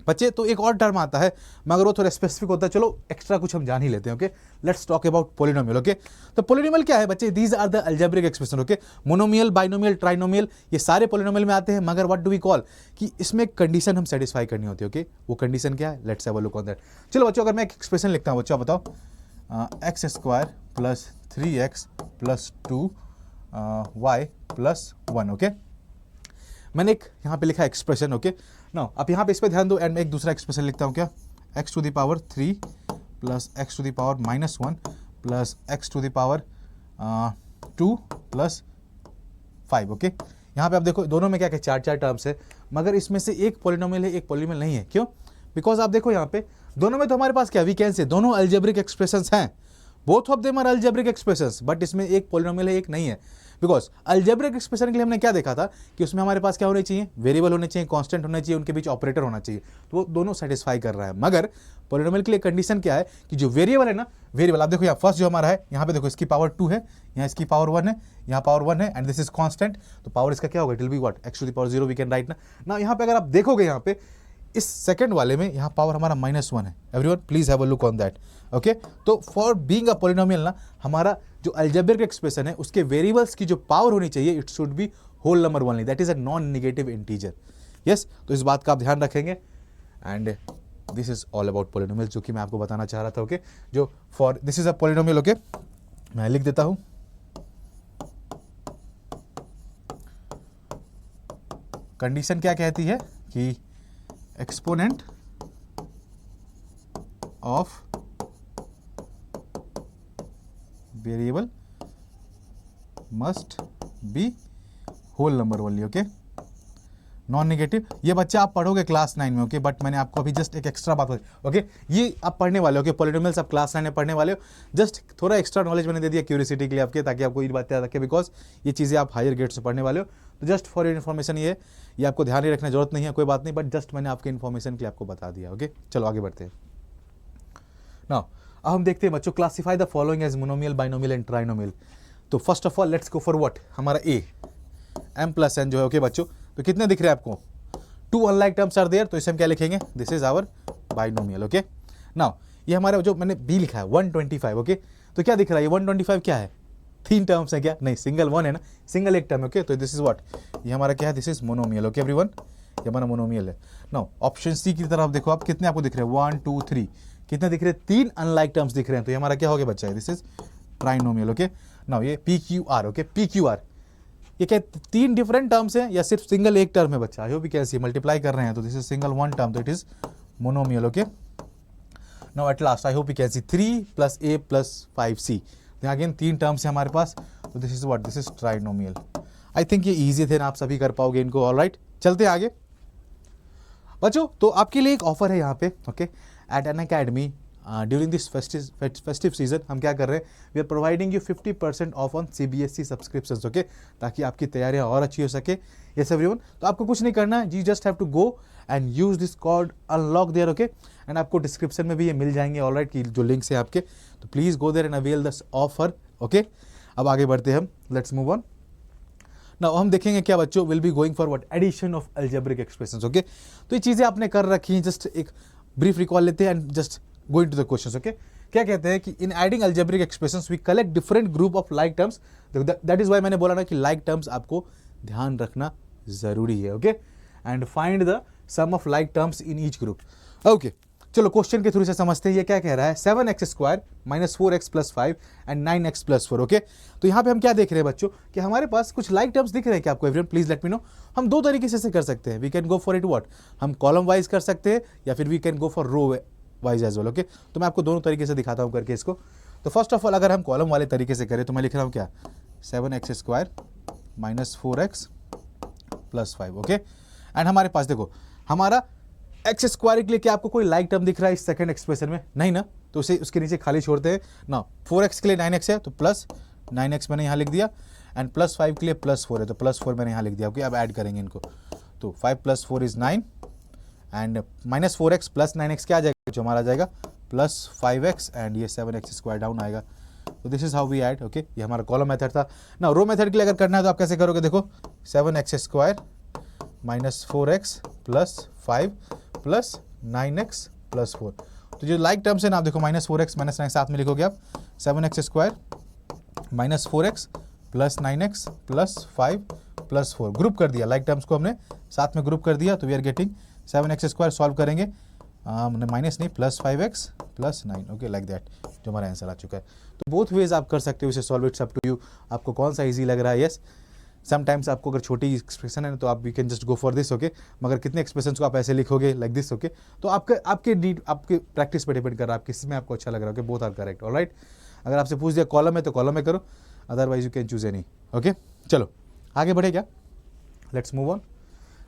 बच्चे, तो एक और टर्म आता है मगर वो थोड़ा स्पेसिफिक होता है, चलो एक्स्ट्रा कुछ हम जान ही लेते हैं। Okay, let's talk about polynomial. Okay, तो पॉलिनोमियल क्या है बच्चे, these are the algebraic expression. Okay, monomial, binomial, trinomial, ये सारे पॉलिनोमियल में आते हैं, मगर व्हाट डू वी कॉल कि इसमें कंडीशन हम सेटिस्फाई करनी होती है। ओके, वो कंडीशन क्या है, let's have a look on that. चलो बच्चों, अगर मैं एक एक्सप्रेशन लिखता हूँ, बच्चों बताओ, x square plus 3x plus 2y plus 1। Okay, मैंने एक यहाँ पे लिखा एक्सप्रेशन। ओके, नाउ आप यहाँ पे इस पे ध्यान दो एंड मैं एक दूसरा एक्सप्रेशन लिखता हूँ, क्या, x to the power 3 plus x to the power -1 plus x to the power 2 plus 5। Okay, यहाँ पे आप देखो दोनों में क्या क्या चार टर्म्स है, मगर इसमें से एक पॉलिनोमियल है, एक पॉलिनोमियल नहीं है। क्यों, बिकॉज आप देखो यहाँ पे दोनों में तो हमारे पास क्या, वी कैन से दोनों अलजेब्रिक एक्सप्रेशंस हैं, both of them are algebraic expressions, but इसमें एक पॉलिनोमियल है, एक नहीं है। बिकॉज अलजेब्रिक एक्सप्रेशन के लिए हमने क्या देखा था कि उसमें हमारे पास क्या होने चाहिए, वेरिएबल होने चाहिए, कांस्टेंट होना चाहिए, उनके बीच ऑपरेटर होना चाहिए, तो वो दोनों सेटिस्फाई कर रहा है। मगर पॉलिनोमियल के लिए कंडीशन क्या है कि जो वेरिएबल है ना, वेरिएबल आप देखो यहाँ फर्स्ट जो हमारा है, यहाँ पे देखो इसकी पावर 2 है, यहाँ इसकी पावर 1 है, यहाँ पावर 1 है एंड दिस इज कांस्टेंट, तो पावर इसका क्या होगा, it will be what, x to the power 0 we can write ना। यहाँ पे अगर आप देखोगे, यहाँ पे इस सेकंड वाले में यहाँ पावर हमारा -1 है। Everyone please have a look on that. Okay, तो फॉर बीइंग अ पॉलिनोमियल ना, हमारा जो अलजेब्रिक एक्सप्रेशन है उसके वेरिएबल्स की जो पावर होनी चाहिए, it should be whole number only, that is a non negative integer. Yes, तो इस बात का आप ध्यान रखेंगे and this is all about polynomial, जो कि मैं आपको बताना चाह रहा था। ओके, जो for this is a polynomial. Okay, मैं लिख देता हूं, कंडीशन क्या कहती है कि exponent of variable must be whole number only. Okay, non negative, ये बच्चा आप पढ़ोगे क्लास 9 में। ओके, बट मैंने आपको अभी जस्ट एक एक्स्ट्रा बात बताई। ओके, ये आप पढ़ने वाले हो, ओके, पॉलिनोमियल्स आप क्लास 9 में पढ़ने वाले हो, जस्ट थोड़ा एक्स्ट्रा नॉलेज मैंने दे दिया क्यूरियोसिटी के लिए आपके, ताकि आपको ये बात याद रखे, बिकॉज ये चीज़ें आप हायर ग्रेड से पढ़ने वाले हो। तो जस्ट फॉर योर इन्फॉर्मेशन ये आपको ध्यान ही रखने जरूरत नहीं है, कोई बात नहीं, बट जस्ट मैंने आपके इन्फॉर्मेशन के लिए आपको बता दिया। ओके, चलो आगे बढ़ते हैं। नाउ अब हम देखते हैं बच्चों, classify the following as monomial, binomial and trinomial. तो first of all let's go for what, हमारा ए m प्लस n जो है। ओके बच्चों, तो कितने दिख रहे हैं आपको, 2 अनलाइक टर्म्स आर देयर, तो इसे हम क्या लिखेंगे, this is our binomial. Okay, now ये हमारा जो मैंने b लिखा है 125। ओके, तो क्या दिख रहा है, ये 125 क्या है, 3 टर्म्स है क्या, नहीं, सिंगल 1 है ना, सिंगल एक टर्म है। ओके, तो दिस इज व्हाट, ये हमारा क्या है, this is monomial. Okay everyone, ये हमारा मोनोमियल है। नाउ ऑप्शन सी की तरफ देखो आप, कितने आपको दिख रहे हैं, 1 2 3, कितने दिख रहे हैं, 3 अनलाइक टर्म्स दिख रहे हैं, तो ये हमारा क्या हो गया बच्चा, this is trinomial. Okay, now ये PQR। ओके, PQR ये क्या 3 डिफरेंट टर्म्स हैं या सिर्फ सिंगल एक टर्म है बच्चा, आई hope you can C, multiply कर रहे हैं तो दिस इज सिंगल 1 टर्म, तो it is monomial. Okay, now at last I hope you can see 3 + a + 5c, again 3 terms है हमारे पास, तो this is what, this is trinomial. I think ये easy थे ना, आप सभी कर पाओगे इनको। ऑलराइट, चलते हैं आगे बच्चों। तो आपके लिए एक ऑफर है यहाँ पे, okay, at Unacademy during this festive season हम क्या कर रहे हैं, we are providing you 50% off on CBSE subscriptions, okay, ताकि आपकी तैयारियां और अच्छी हो सके। यस एवरीवन, तो आपको कुछ नहीं करना है, you just have to go and use this code unlock there, okay, and आपको डिस्क्रिप्शन में भी ये मिल जाएंगे, ऑलराइट, की जो लिंक्स है आपके, तो please go there and avail this offer, okay. अब आगे बढ़ते हैं हम, लेट्स मूव ऑन। नाउ हम देखेंगे क्या बच्चों, will be going for what, addition of algebraic expressions, okay. तो ये चीजें आपने कर रखी हैं, जस्ट एक ब्रीफ रिकॉल लेते हैं and just going to the questions, okay. क्या कहते हैं कि in adding algebraic expressions we collect different group of like terms, that is why मैंने बोला ना कि लाइक टर्म्स आपको ध्यान रखना जरूरी है, okay, and find the sum of like terms in each group, okay. चलो क्वेश्चन के थ्रू से समझते हैं ये क्या कह रहा है, 7x² - 4x + 5 and 9x + 4, okay. तो यहाँ पे हम क्या देख रहे हैं बच्चों कि हमारे पास कुछ लाइक टर्म्स दिख रहे हैं क्या आपको, everyone please let me know. हम दो तरीके से कर सकते हैं, we can go for it what, हम कॉलम वाइज कर सकते हैं या फिर we can go for row wise as well, okay. तो मैं आपको दोनों तरीके से दिखाता हूँ करके इसको। तो फर्स्ट ऑफ ऑल अगर हम कॉलम वाले तरीके से करें तो मैं लिख रहा हूँ क्या, 7x² - 4x + 5, ओके। एंड हमारे पास देखो हमारा x² के लिए क्या आपको कोई लाइक टर्म दिख रहा है इस सेकंड एक्सप्रेशन में, नहीं ना, तो उसे उसके नीचे खाली छोड़ते हैं ना। 4x के लिए 9x है तो प्लस 9x मैंने यहाँ लिख दिया, एंड +5 के लिए +4 है तो +4 मैंने यहाँ लिख दिया, ओके। अब ऐड करेंगे इनको, तो 5 + 4 = 9 एंड -4x + 9x क्या आ जाएगा, जो हमारा आ जाएगा +5x एंड ये 7x² डाउन आएगा। तो this is how we add, okay. ये हमारा कॉलम मेथड था ना। रो मेथड के लिए अगर करना है तो आप कैसे करोगे, देखो 7x² - 4x + 5 + 9x + 4, तो जो लाइक टर्म्स है ना आप देखो -4x - 9x साथ में लिखोगे आप, 7x² - 4x + 9x + 5 + 4 ग्रुप कर दिया, लाइक टर्म्स को हमने साथ में ग्रुप कर दिया, तो we are getting 7x² solve करेंगे माइनस नहीं +5x + 9, ओके, लाइक दैट, जो हमारा आंसर आ चुका है। तो बोथ वेज आप कर सकते हो इसे solve, it's up to you, आपको कौन सा ईजी लग रहा है। यस, समटाइम्स आपको अगर छोटी एक्सप्रेशन है तो आप you can just go for this, okay, मगर कितने एक्सप्रेशन को आप ऐसे लिखोगे लाइक दिस, ओके। तो आपके नीड, आपके प्रैक्टिस पे डिपेंड कर रहा है, आप किस में आपको अच्छा लग रहा है, okay, both are correct, alright. अगर आपसे पूछ दिया कॉलम है तो कॉलम में करो, otherwise you can choose any, okay. चलो आगे बढ़े क्या, लेट्स मूव ऑन।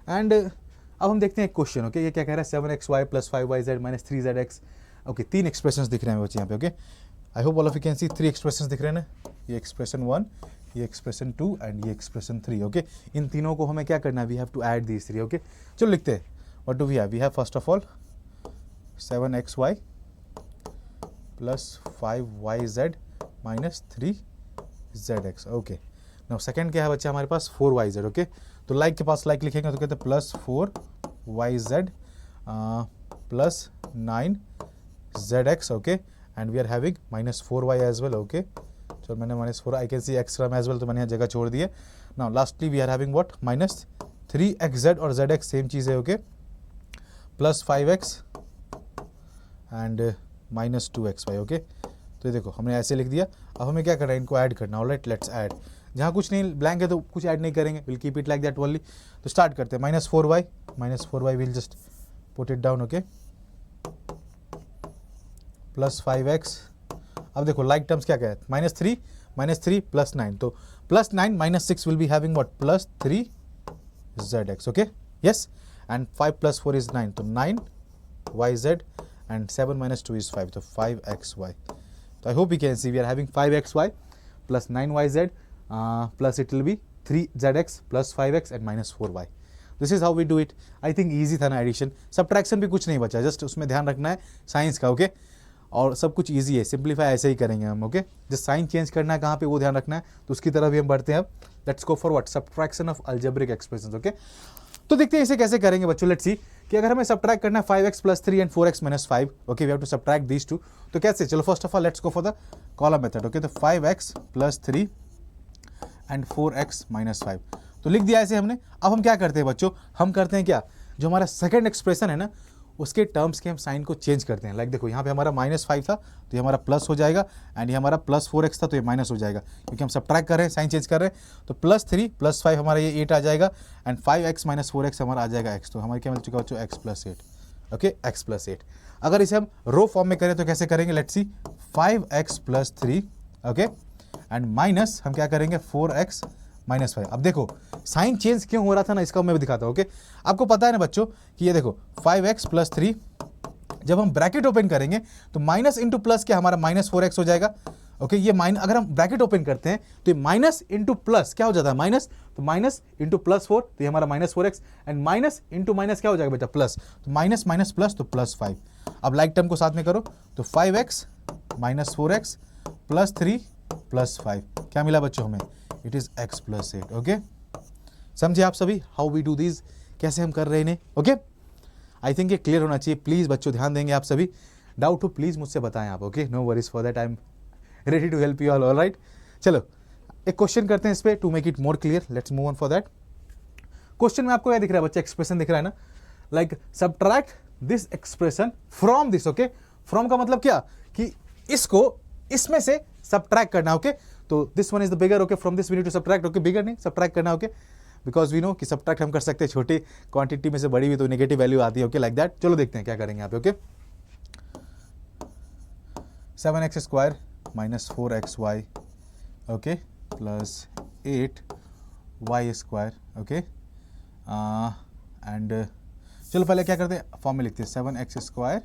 एंड अब हम देखते हैं एक क्वेश्चन, ओके। ये क्या कह रहा है, 7xy + 5yz - 3zx, okay. 3 expressions दिख रहे हैं बच्चे यहाँ पे, okay. I hope all of you can see 3 expressions दिख रहे हैं ना, ये एक्सप्रेशन 1, ये एक्सप्रेशन 2 एंड ये एक्सप्रेशन 3, ओके। इन तीनों को हमें क्या करना है, we have to add these 3, okay. चलो लिखते हैं, what do we have first of all 7xy + 5yz - 3zx, okay. Now second क्या है बच्चा हमारे पास, 4yz, ओके। तो लाइक के पास लाइक लिखेंगे तो कहते हैं +4yz + 9zx, okay, and we are having -4y as well, okay. तो मैंने -4, I can see x term as well, तो मैंने यहाँ जगह छोड़ दी है। Now lastly we are having what, -3xz और zx सेम चीज़ है, okay, +5x and -2xy, okay. तो ये देखो हमने ऐसे लिख दिया। अब हमें क्या करना है, इनको ऐड करना, ऑलराइट, लेट्स ऐड। जहाँ कुछ नहीं ब्लैंक है तो कुछ ऐड नहीं करेंगे, will keep it like that only. तो स्टार्ट करते हैं, -4y will just put it down, okay, +5x। अब देखो लाइक टर्म्स क्या है, -3 + 9, तो +9 - 6 will be having what, +3zx, okay, yes. And 5 + 4 = 9, तो 9yz एंड 7 - 2 = 5, तो 5xy। तो I hope you can see we are having 5xy + 9yz plus it will be 3zx + 5x and -4y. This is how we do it. I think easy था ना addition, subtraction भी कुछ नहीं बचा, just उसमें ध्यान रखना है साइंस का, ओके। और सब कुछ ईजी है, सिंप्लीफाई ऐसे ही करेंगे हम, ओके। जस्ट साइन चेंज करना है कहाँ पे वो ध्यान रखना है, तो उसकी तरह भी हम बढ़ते हैं। अब let's go for what, subtraction of algebraic expressions, okay. तो देखते हैं इसे कैसे करेंगे बच्चों, लेट्स सी कि अगर हमें सब्ट्रैक्ट करना है 5x + 3 and 4x - 5, okay, we have to subtract these two. तो कैसे, चलो first of all let's go for the column method, okay. तो 5x + 3 एंड 4x - 5, तो लिख दिया ऐसे हमने। अब हम क्या करते हैं बच्चों, हम करते हैं क्या, जो हमारा सेकंड एक्सप्रेशन है ना उसके टर्म्स के हम साइन को चेंज करते हैं। लाइक देखो यहाँ पे हमारा -5 था तो ये हमारा प्लस हो जाएगा, एंड ये हमारा +4x था तो ये माइनस हो जाएगा, क्योंकि हम सब्ट्रैक्ट कर रहे हैं, साइन चेंज कर रहे हैं। तो +3 + 5 हमारा ये 8 आ जाएगा, एंड 5x - 4x हमारा आ जाएगा x, तो हमारे क्या मिल चुका बच्चों, x + 8, ओके, x + 8। अगर इसे हम रो फॉर्म में करें तो कैसे करेंगे, let's see 5x + 3, okay, and minus हम क्या करेंगे 4x - 5। अब देखो साइन चेंज क्यों हो रहा था ना, इसका मैं भी दिखाता हूँ, ओके। आपको पता है ना बच्चों कि ये देखो 5x + 3 जब हम ब्रैकेट ओपन करेंगे तो माइनस इंटू प्लस क्या हमारा -4x हो जाएगा। ओके ये अगर हम ब्रैकेट ओपन करते हैं तो ये माइनस इंटू प्लस क्या हो जाता है माइनस, तो माइनस इंटू +4 तो ये हमारा -4x and minus into minus क्या हो जाएगा बेटा प्लस, तो माइनस माइनस प्लस तो +5। अब लाइक टर्म को साथ में करो तो 5x -4x +3 +5 क्या मिला बच्चों हमें, इट इज x + 8। ओके समझे आप सभी हाउ वी डू दिस, कैसे हम कर रहे हैं। ओके आई थिंक ये क्लियर होना चाहिए। प्लीज बच्चों ध्यान देंगे आप सभी, डाउट हो प्लीज मुझसे बताएं आप। Okay no worries for that, I am ready to help you all right. चलो एक क्वेश्चन करते हैं इस पे to make it more clear, let's move on for that. Question में आपको क्या दिख रहा है बच्चा, एक्सप्रेशन दिख रहा है ना, like subtract this expression from this. Okay from का मतलब क्या कि इसको इसमें से सब्ट्रैक्ट करना। ओके तो this one is the bigger, okay from this we need to subtract. Okay bigger नहीं सब्ट्रैक्ट करना। ओके बिकॉज वी नो कि सब्ट्रैक्ट हम कर सकते हैं छोटी क्वांटिटी में से बड़ी हुई तो नेगेटिव वैल्यू आती है। Okay like that. चलो देखते हैं क्या करेंगे यहाँ पे। Okay 7x² -4xy okay plus 8y²। Okay and चलो पहले क्या करते हैं, फॉर्म में लिखते हैं 7x²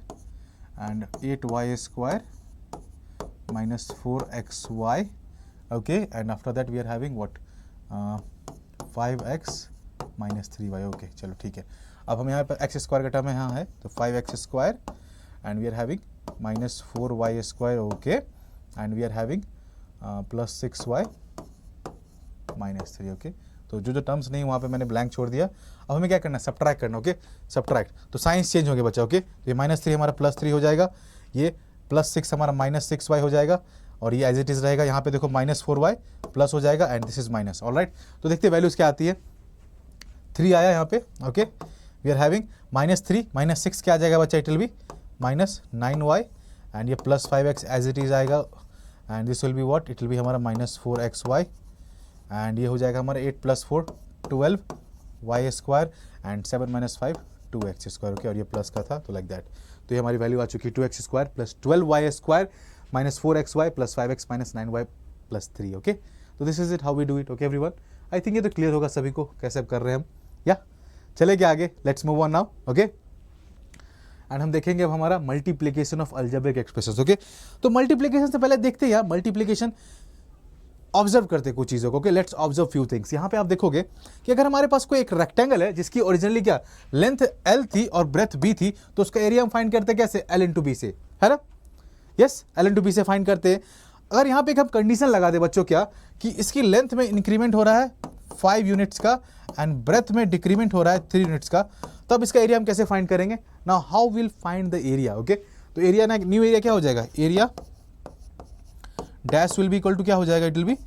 and 8y² -4xy। Okay and after that we are having what 5x -3y। Okay चलो ठीक है। अब हम यहाँ पर x² का टर्म यहाँ है तो 5x² and we are having -4y²। Okay and we are having +6y -3। Okay तो जो टर्म्स नहीं वहाँ पे मैंने ब्लैंक छोड़ दिया। अब हमें क्या करना है, सब्ट्रैक्ट करना। ओके सब्ट्रैक्ट तो साइंस चेंज हो गया बच्चा। ओके तो ये -3 हमारा +3 हो जाएगा, ये +6 हमारा -6y हो जाएगा और ये एज इट इज रहेगा। यहाँ पे देखो -4y प्लस हो जाएगा and this is minus. Alright तो देखते हैं वैल्यूज क्या आती है। 3 आया यहाँ पे। ओके वी आर हैविंग -3 -6 क्या आ जाएगा बच्चा, it will B -9y and ये +5x एज इट इज आएगा and this will be what, it will B हमारा -4xy एंड ये हो जाएगा हमारा 8 + 4 12y² एंड 7 - 5 2x²। ओके और ये प्लस का था तो लाइक दैट। तो ये हमारी वैल्यू आ चुकी है 2x² + 12y² -4xy + 5x -9y +3। Okay तो this is it how we do it. Okay everyone I think ये तो क्लियर होगा सभी को कैसे अब कर रहे हैं हम। या चले क्या आगे, let's move on now. Okay and हम देखेंगे अब हमारा multiplication of algebraic expressions. Okay तो मल्टीप्लीकेशन से पहले देखते हैं यार मल्टीप्लीकेशन ऑब्जर्व करते हैं कुछ चीज़ों को। Okay let's observe few things. यहाँ पे आप देखोगे कि अगर हमारे पास कोई एक रेक्टेंगल है जिसकी ओरिजिनली क्या लेंथ L थी और ब्रेथ B थी तो उसका एरिया हम फाइंड करते हैं कैसे, L × B से, है ना। यस L × B से फाइंड करते हैं। अगर यहाँ पे एक हम कंडीशन लगा दे बच्चों क्या कि इसकी लेंथ में इंक्रीमेंट हो रहा है 5 यूनिट्स का एंड ब्रेथ में डिक्रीमेंट हो रहा है 3 यूनिट्स का, तब इसका एरिया हम कैसे फाइंड करेंगे। Now how will find the area. Okay तो एरिया ना न्यू एरिया क्या हो जाएगा, area dash will be equal to क्या हो जाएगा, it will be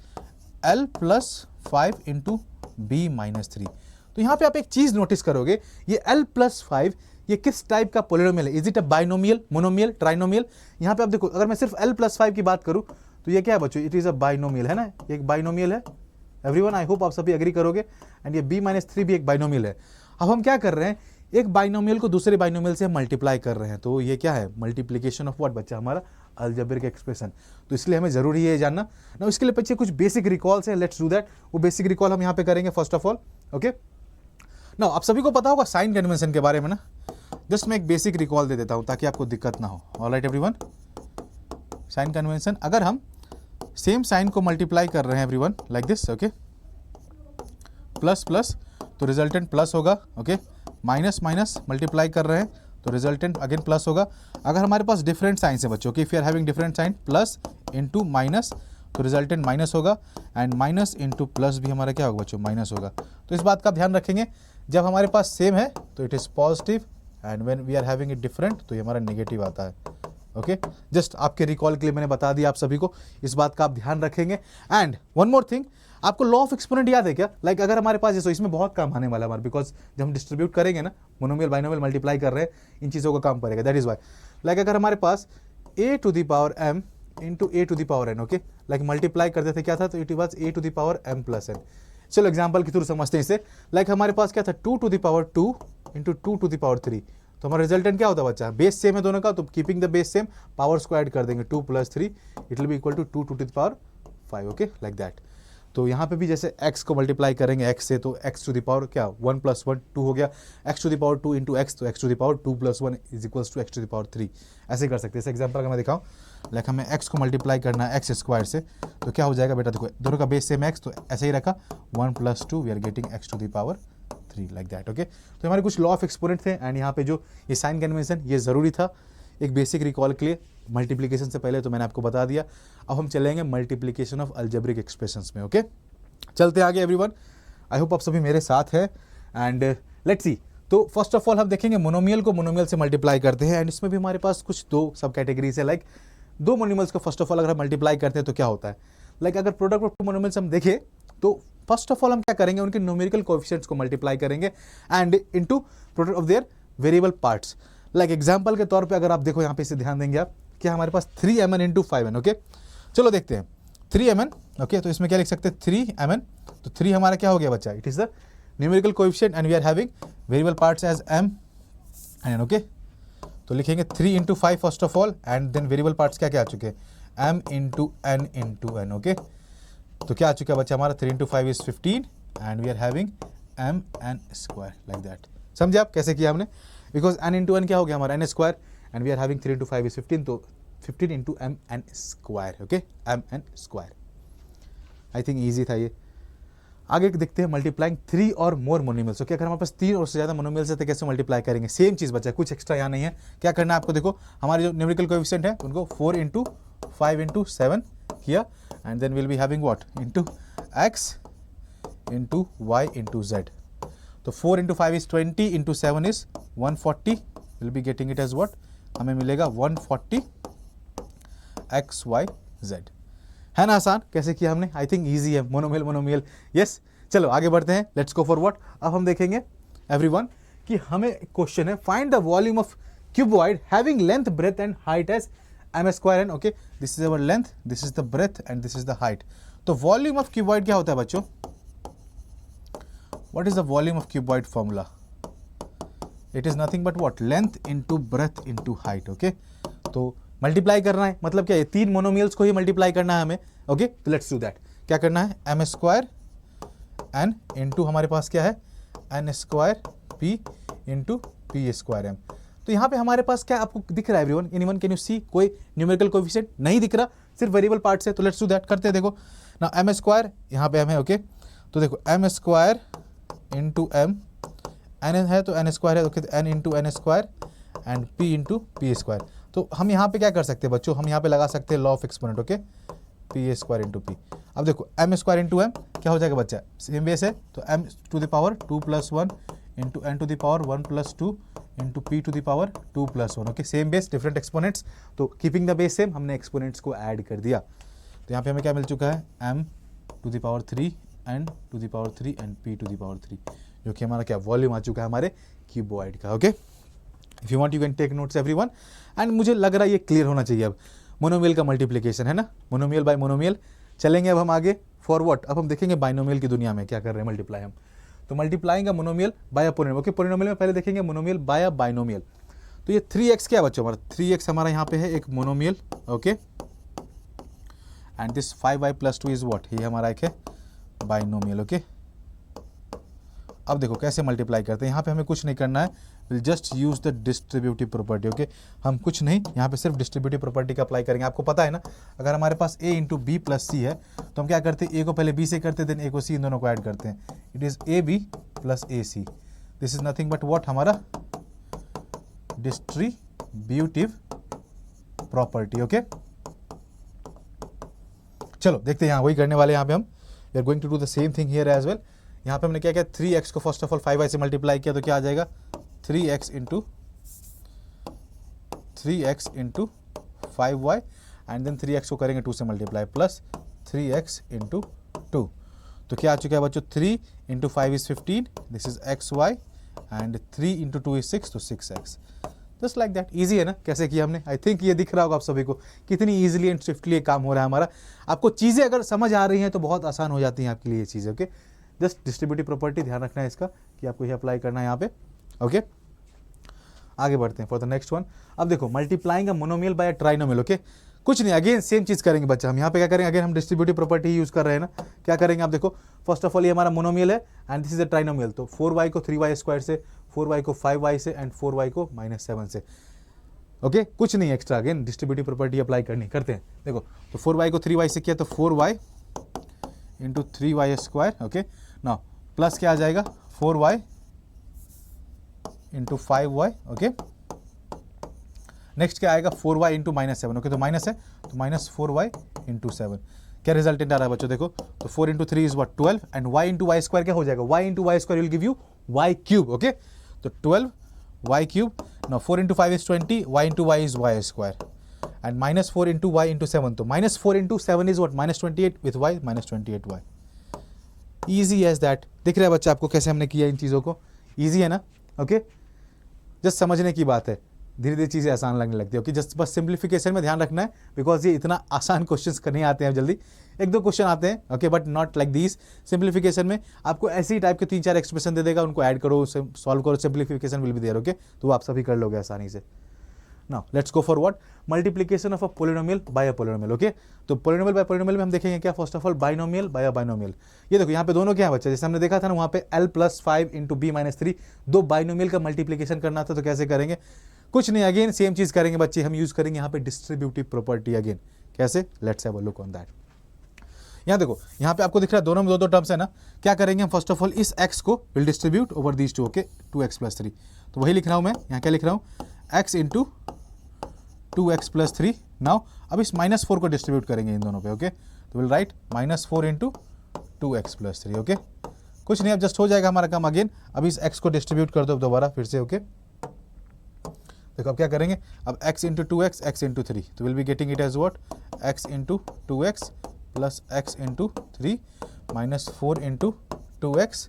L + 5 × B - 3। तो यहाँ पे आप एक चीज नोटिस करोगे, ये L + 5 ये किस टाइप का पॉलिनोमियल है, is it a binomial, monomial, trinomial. यहाँ पे आप देखो अगर मैं सिर्फ L + 5 की बात करूँ तो ये क्या है बच्चों, इट इज अ बाइनोमियल, है ना, ये एक बाइनोमियल है। एवरीवन आई होप आप सभी एग्री करोगे एंड ये B - 3 भी एक बाइनोमियल है। अब हम क्या कर रहे हैं, एक बाइनोमियल को दूसरे बाइनोमियल से मल्टीप्लाई कर रहे हैं, तो ये क्या है, मल्टीप्लीकेशन ऑफ व्हाट बच्चा, हमारा अलजेब्रिक एक्सप्रेशन। तो इसलिए हमें जरूरी है ये जानना ना। इसके लिए पीछे कुछ बेसिक रिकॉल्स है, लेट्स डू दैट। वो बेसिक रिकॉल हम यहाँ पे करेंगे फर्स्ट ऑफ ऑल। ओके ना आप सभी को पता होगा साइन कन्वेंशन के बारे में ना, जस्ट मैं एक बेसिक रिकॉल दे देता हूँ ताकि आपको दिक्कत ना हो। ऑलराइट एवरीवन, साइन कन्वेंशन, अगर हम सेम साइन को मल्टीप्लाई कर रहे हैं everyone like this, okay plus plus तो रिजल्टेंट प्लस होगा। ओके माइनस माइनस मल्टीप्लाई कर रहे हैं तो रिजल्टेंट अगेन प्लस होगा। अगर हमारे पास डिफरेंट साइंस है बच्चों, कि if you are having different sign, plus into minus तो रिजल्टेंट माइनस होगा एंड माइनस इंटू प्लस भी हमारा क्या होगा बच्चों, माइनस होगा। तो इस बात का ध्यान रखेंगे, जब हमारे पास सेम है तो it is positive and when we are having it different तो ये हमारा नेगेटिव आता है। ओके जस्ट आपके रिकॉल के लिए मैंने बता दिया आप सभी को, इस बात का आप ध्यान रखेंगे। एंड वन मोर थिंग, आपको लॉ ऑफ एक्सपोनेंट याद है क्या, लाइक अगर हमारे पास जैसे इसमें बहुत काम आने वाला है हमारे, बिकॉज जब हम डिस्ट्रीब्यूट करेंगे ना, मोनोमियल बाइनोमियल मल्टीप्लाई कर रहे हैं, इन चीज़ों का काम पड़ेगा। दैट इज वाई लाइक अगर हमारे पास a⁴m × a⁴n, okay like multiply करते थे क्या था, तो इट वाज a⁴m + n। चलो एग्जाम्पल के थ्रू समझते हैं इसे। लाइक हमारे पास क्या था 2⁴ × 2⁴, तो हमारा रिजल्टेंट क्या होता है बच्चा, बेस सेम है दोनों का, तो keeping the base same power square कर देंगे, 2 + 3 it will be equal to 2⁵ okay like that. तो यहाँ पे भी जैसे x को मल्टीप्लाई करेंगे x से, तो x टू द पावर क्या 1 + 1 2 हो गया, x to the power 2 into x, तो x to the power 2 + 1 is equals to x to the power 3। ऐसे कर सकते हैं। इस एग्जाम्पल का मैं दिखाऊँ, लाइक हमें x को मल्टीप्लाई करना है x स्क्वायर से, तो क्या हो जाएगा बेटा, देखो दोनों का बेस सेम x, तो ऐसे ही रखा 1 + 2 we are getting x to the power 3 like that. Okay, तो हमारे कुछ लॉ ऑफ एक्सपोनेंट थे एंड यहाँ पे जो ये साइन कन्वेंशन ये ज़रूरी था एक बेसिक रिकॉल के लिए मल्टीप्लिकेशन से पहले, तो मैंने आपको बता दिया। अब हम चलेंगे मल्टीप्लिकेशन ऑफ अलजेब्रिक एक्सप्रेशंस में। ओके, चलते आगे एवरीवन। आई होप आप सभी मेरे साथ हैं एंड लेट्स सी। तो फर्स्ट ऑफ ऑल हम देखेंगे मोनोमियल को मोनोमियल से मल्टीप्लाई करते हैं एंड इसमें भी हमारे पास कुछ दो सब कैटेगरीज है। लाइक दो मोनोमियल्स को फर्स्ट ऑफ ऑल अगर हम मल्टीप्लाई करते हैं तो क्या होता है, लाइक अगर प्रोडक्ट ऑफ टू मोनोमियल्स हम देखें तो फर्स्ट ऑफ ऑल हम क्या करेंगे, उनके न्यूमेरिकल कोएफिशिएंट्स को मल्टीप्लाई करेंगे and into product of their variable parts. Like example के तौर पे अगर आप देखो यहाँ पे इसे ध्यान देंगे आप, क्या हमारे पास 3mn इंटू 5n। ओके, चलो देखते हैं 3mn। ओके, तो इसमें क्या लिख सकते हैं 3mn, तो 3 हमारा क्या हो गया बच्चा, it is the numerical coefficient and we are having variable parts as m and n। Okay, तो लिखेंगे 3 into 5 first of all and then variable parts क्या क्या आ चुके हैं, m into n into n। Okay, तो क्या आ चुका है बच्चा हमारा 3 into 5 is 15 and we are having m n square like that. समझे आप कैसे किया हमने, बिकॉज n इंटू n क्या हो गया हमारा n square and we are having 3 into 5 is 15, तो 15 into m n square. Okay, m n square. I think easy था ये। आगे देखते हैं मल्टीप्लाइंग 3 और मोर मोनोमियल्स। ओके, अगर हमारे पास 3 और से ज़्यादा मोनोमियल्स है तो कैसे मल्टीप्लाई करेंगे, सेम चीज़ बचा, कुछ एक्स्ट्रा यहाँ नहीं है। क्या करना है आपको, देखो हमारे जो न्यूमेरिकल कोएफिशिएंट है उनको 4 इंटू 5 इंटू 7 किया and then will be having what into x into y into z। तो 4 into 5 is 20 into 7 is 140, will be getting it as what, हमें मिलेगा 140 x y z। है ना आसान, कैसे किया हमने, आई थिंक ईजी है, मोनोमियल मोनोमियल। यस, चलो आगे बढ़ते हैं, लेट्स गो फॉर व्हाट। अब हम देखेंगे एवरीवन कि हमें क्वेश्चन है find the volume of cuboid having length breadth and height as m square n। Okay, this is our length, this is the breadth and this is the height. तो volume of cuboid क्या होता है बच्चों, what is the volume of cuboid formula, it is nothing but what, length into breadth into height. Okay, तो multiply करना है, मतलब क्या है, 3 मोनोमियल्स को ही मल्टीप्लाई करना है हमें। ओके, तो लेट्स डू दैट। क्या करना है, m स्क्वायर n इंटू हमारे पास क्या है n square p into P square m। तो यहाँ पे हमारे पास क्या आपको दिख रहा है everyone, anyone can you see, कोई न्यूमेरिकल कोएफिशिएंट नहीं दिख रहा, सिर्फ वेरिएबल पार्ट से। तो लेट्स डू दैट, करते हैं। देखो ना m स्क्वायर यहाँ पे m है। ओके, तो देखो m square into m, n है तो n स्क्वायर है, okay, n into n square and p into P square. तो हम यहाँ पे क्या कर सकते हैं बच्चों, हम यहाँ पे लगा सकते हैं law of exponent. Okay, P square into P. अब देखो m स्क्वायर इंटू m क्या हो जाएगा बच्चा, सेम बेस है, तो m to the power 2 + 1 into n to the power 1 + 2 into p to the power 2 + 1। Okay, same base different exponents, तो keeping the base same, हमने एक्सपोनेंट्स को ऐड कर दिया। तो यहाँ पे हमें क्या मिल चुका है, m to the power 3 n to the power 3 and p to the power 3, जो कि हमारा क्या वॉल्यूम आ चुका है हमारे क्यूबॉइड का। Okay, if you want you can take notes everyone and मुझे लग रहा है ये क्लियर होना चाहिए। अब मोनोमियल का मल्टीप्लिकेशन है ना, मोनोमियल बाय मोनोमियल। चलेंगे अब हम आगे फॉर व्हाट, अब हम देखेंगे बाइनोमियल की दुनिया में क्या कर रहे हैं मल्टीप्लाई हम। तो multiplying monomial bye a polynomial. Okay, polynomial में पहले देखेंगे मोनोमियल बाय अ बाइनोमियल। तो ये 3x क्या बच्चों हमारा, 3x हमारा यहाँ पे है एक monomial. Okay, and this 5y + 2 is what, ये हमारा एक है बाइनोमियल। ओके, अब देखो कैसे मल्टीप्लाई करते हैं, यहाँ पे हमें कुछ नहीं करना है, will just use the distributive property. Okay, हम कुछ नहीं, यहाँ पे सिर्फ डिस्ट्रीब्यूटिव प्रॉपर्टी का अप्लाई करेंगे। आपको पता है ना, अगर हमारे पास a इंटू बी प्लस सी है तो हम क्या करते हैं, a को पहले b से करते हैं, देन a को c, इन दोनों को ऐड करते हैं, it is A B plus A C. This is nothing but what, हमारा डिस्ट्रीब्यूटिव प्रॉपर्टी। ओके, चलो देखते हैं, यहाँ वही करने वाले, यहाँ पे हम we are going to do the same thing here as well. यहाँ पे हमने क्या किया, 3x को फर्स्ट ऑफ ऑल 5y से मल्टीप्लाई किया, तो क्या आ जाएगा 3x into 5y and then 3x को करेंगे 2 से मल्टीप्लाई प्लस 3x इंटू 2। तो क्या आ चुका है बच्चों, 3 into 5 is 15, this is xy and 3 into 2 is 6, तो 6x। Just like that, easy है ना, कैसे किया हमने। आई थिंक ये दिख रहा होगा आप सभी को कितनी ईजिली एंड स्विफ्टली ये काम हो रहा है हमारा। आपको चीज़ें अगर समझ आ रही हैं तो बहुत आसान हो जाती हैं आपके लिए ये चीज़ें। ओके, जस्ट डिस्ट्रीब्यूटिव प्रॉपर्टी ध्यान रखना है इसका कि आपको ये अप्लाई करना है यहाँ पे। ओके, आगे बढ़ते हैं फॉर द नेक्स्ट वन। अब देखो multiplying a monomial bye a trinomial. Okay, कुछ नहीं, अगेन सेम चीज़ करेंगे बच्चा। हम यहाँ पे क्या करेंगे, अगेन हम डिस्ट्रीब्यूटिव प्रॉपर्टी यूज़ कर रहे हैं ना। क्या करेंगे आप देखो, फर्स्ट ऑफ ऑल ये हमारा मोनोमियल है and this is a trinomial, तो 4y को 3y² से, 4y को 5y से एंड 4y को -7 से। ओके कुछ नहीं extra, again distributive property apply करते हैं। देखो तो 4y को 3y से किया तो 4y इंटू 3y²। ओके ना प्लस क्या आ जाएगा 4y into 5y। Okay next क्या आएगा 4y इंटू -7। ओके तो माइनस है तो -4y इंटू 7। क्या रिजल्टेंट आ रहा है बच्चों, देखो तो 4 into 3 is what 12 and y into y² क्या हो जाएगा, y into y² will give you y³। Okay तो 12 y³। Now 4 into 5 is 20, y into y is y² and -4 into y into 7, तो -4 into 7 is what -28 with y -28y। Easy as that. दिख रहा है बच्चा आपको कैसे हमने किया इन चीज़ों को, ईजी है ना। ओके जस्ट समझने की बात है, धीरे धीरे चीज़ें आसान लगने लगती है। ओके जस्ट बस सिंप्लीफिकेशन में ध्यान रखना है, बिकॉज ये इतना आसान क्वेश्चंस नहीं आते हैं जल्दी, एक दो क्वेश्चन आते हैं। Okay but not like this. Simplification में आपको ऐसे ही टाइप के 3-4 एक्सप्रेशन दे देगा, उनको ऐड करो, सॉल्व करो, simplification will be there. Okay तो आप सभी कर लोगे आसानी से। Now let's go for what, multiplication of a polynomial by a polynomial. Okay तो पोलिनोमियल बाय पोलिनोमियल में हम देखेंगे क्या, first of all binomial by a binomial. ये देखो यहाँ पे दोनों क्या है बच्चा, जैसे हमने देखा था ना वहाँ पे l+5 इंटू b-3 दो बाइनोमियल का मल्टीप्लिकेशन करना था, तो कैसे करेंगे, कुछ नहीं, अगेन सेम चीज करेंगे बच्चे, हम यूज करेंगे यहाँ पे डिस्ट्रीब्यूटिव प्रॉपर्टी। अगेन कैसे, let's have a look on that. यहाँ देखो यहाँ पे आपको दिख रहा है दोनों में दो टर्म्स है ना। क्या करेंगे हम, फर्स्ट ऑफ ऑल इस x को will distribute over these two. Okay 2x+3, तो वही लिख रहा हूँ मैं यहाँ, क्या लिख रहा हूँ x इंटू 2x+3। नाउ अब इस -4 को डिस्ट्रीब्यूट करेंगे इन दोनों पे। ओके तो will write -4 into 2x+3। Okay कुछ नहीं, अब जस्ट हो जाएगा हमारा काम। अगेन अब इस x को डिस्ट्रीब्यूट कर दो दोबारा फिर से। ओके देखो अब क्या करेंगे, अब x into 2x, x into 3, तो will be getting it as what x into 2x plus x into 3 -4 into 2x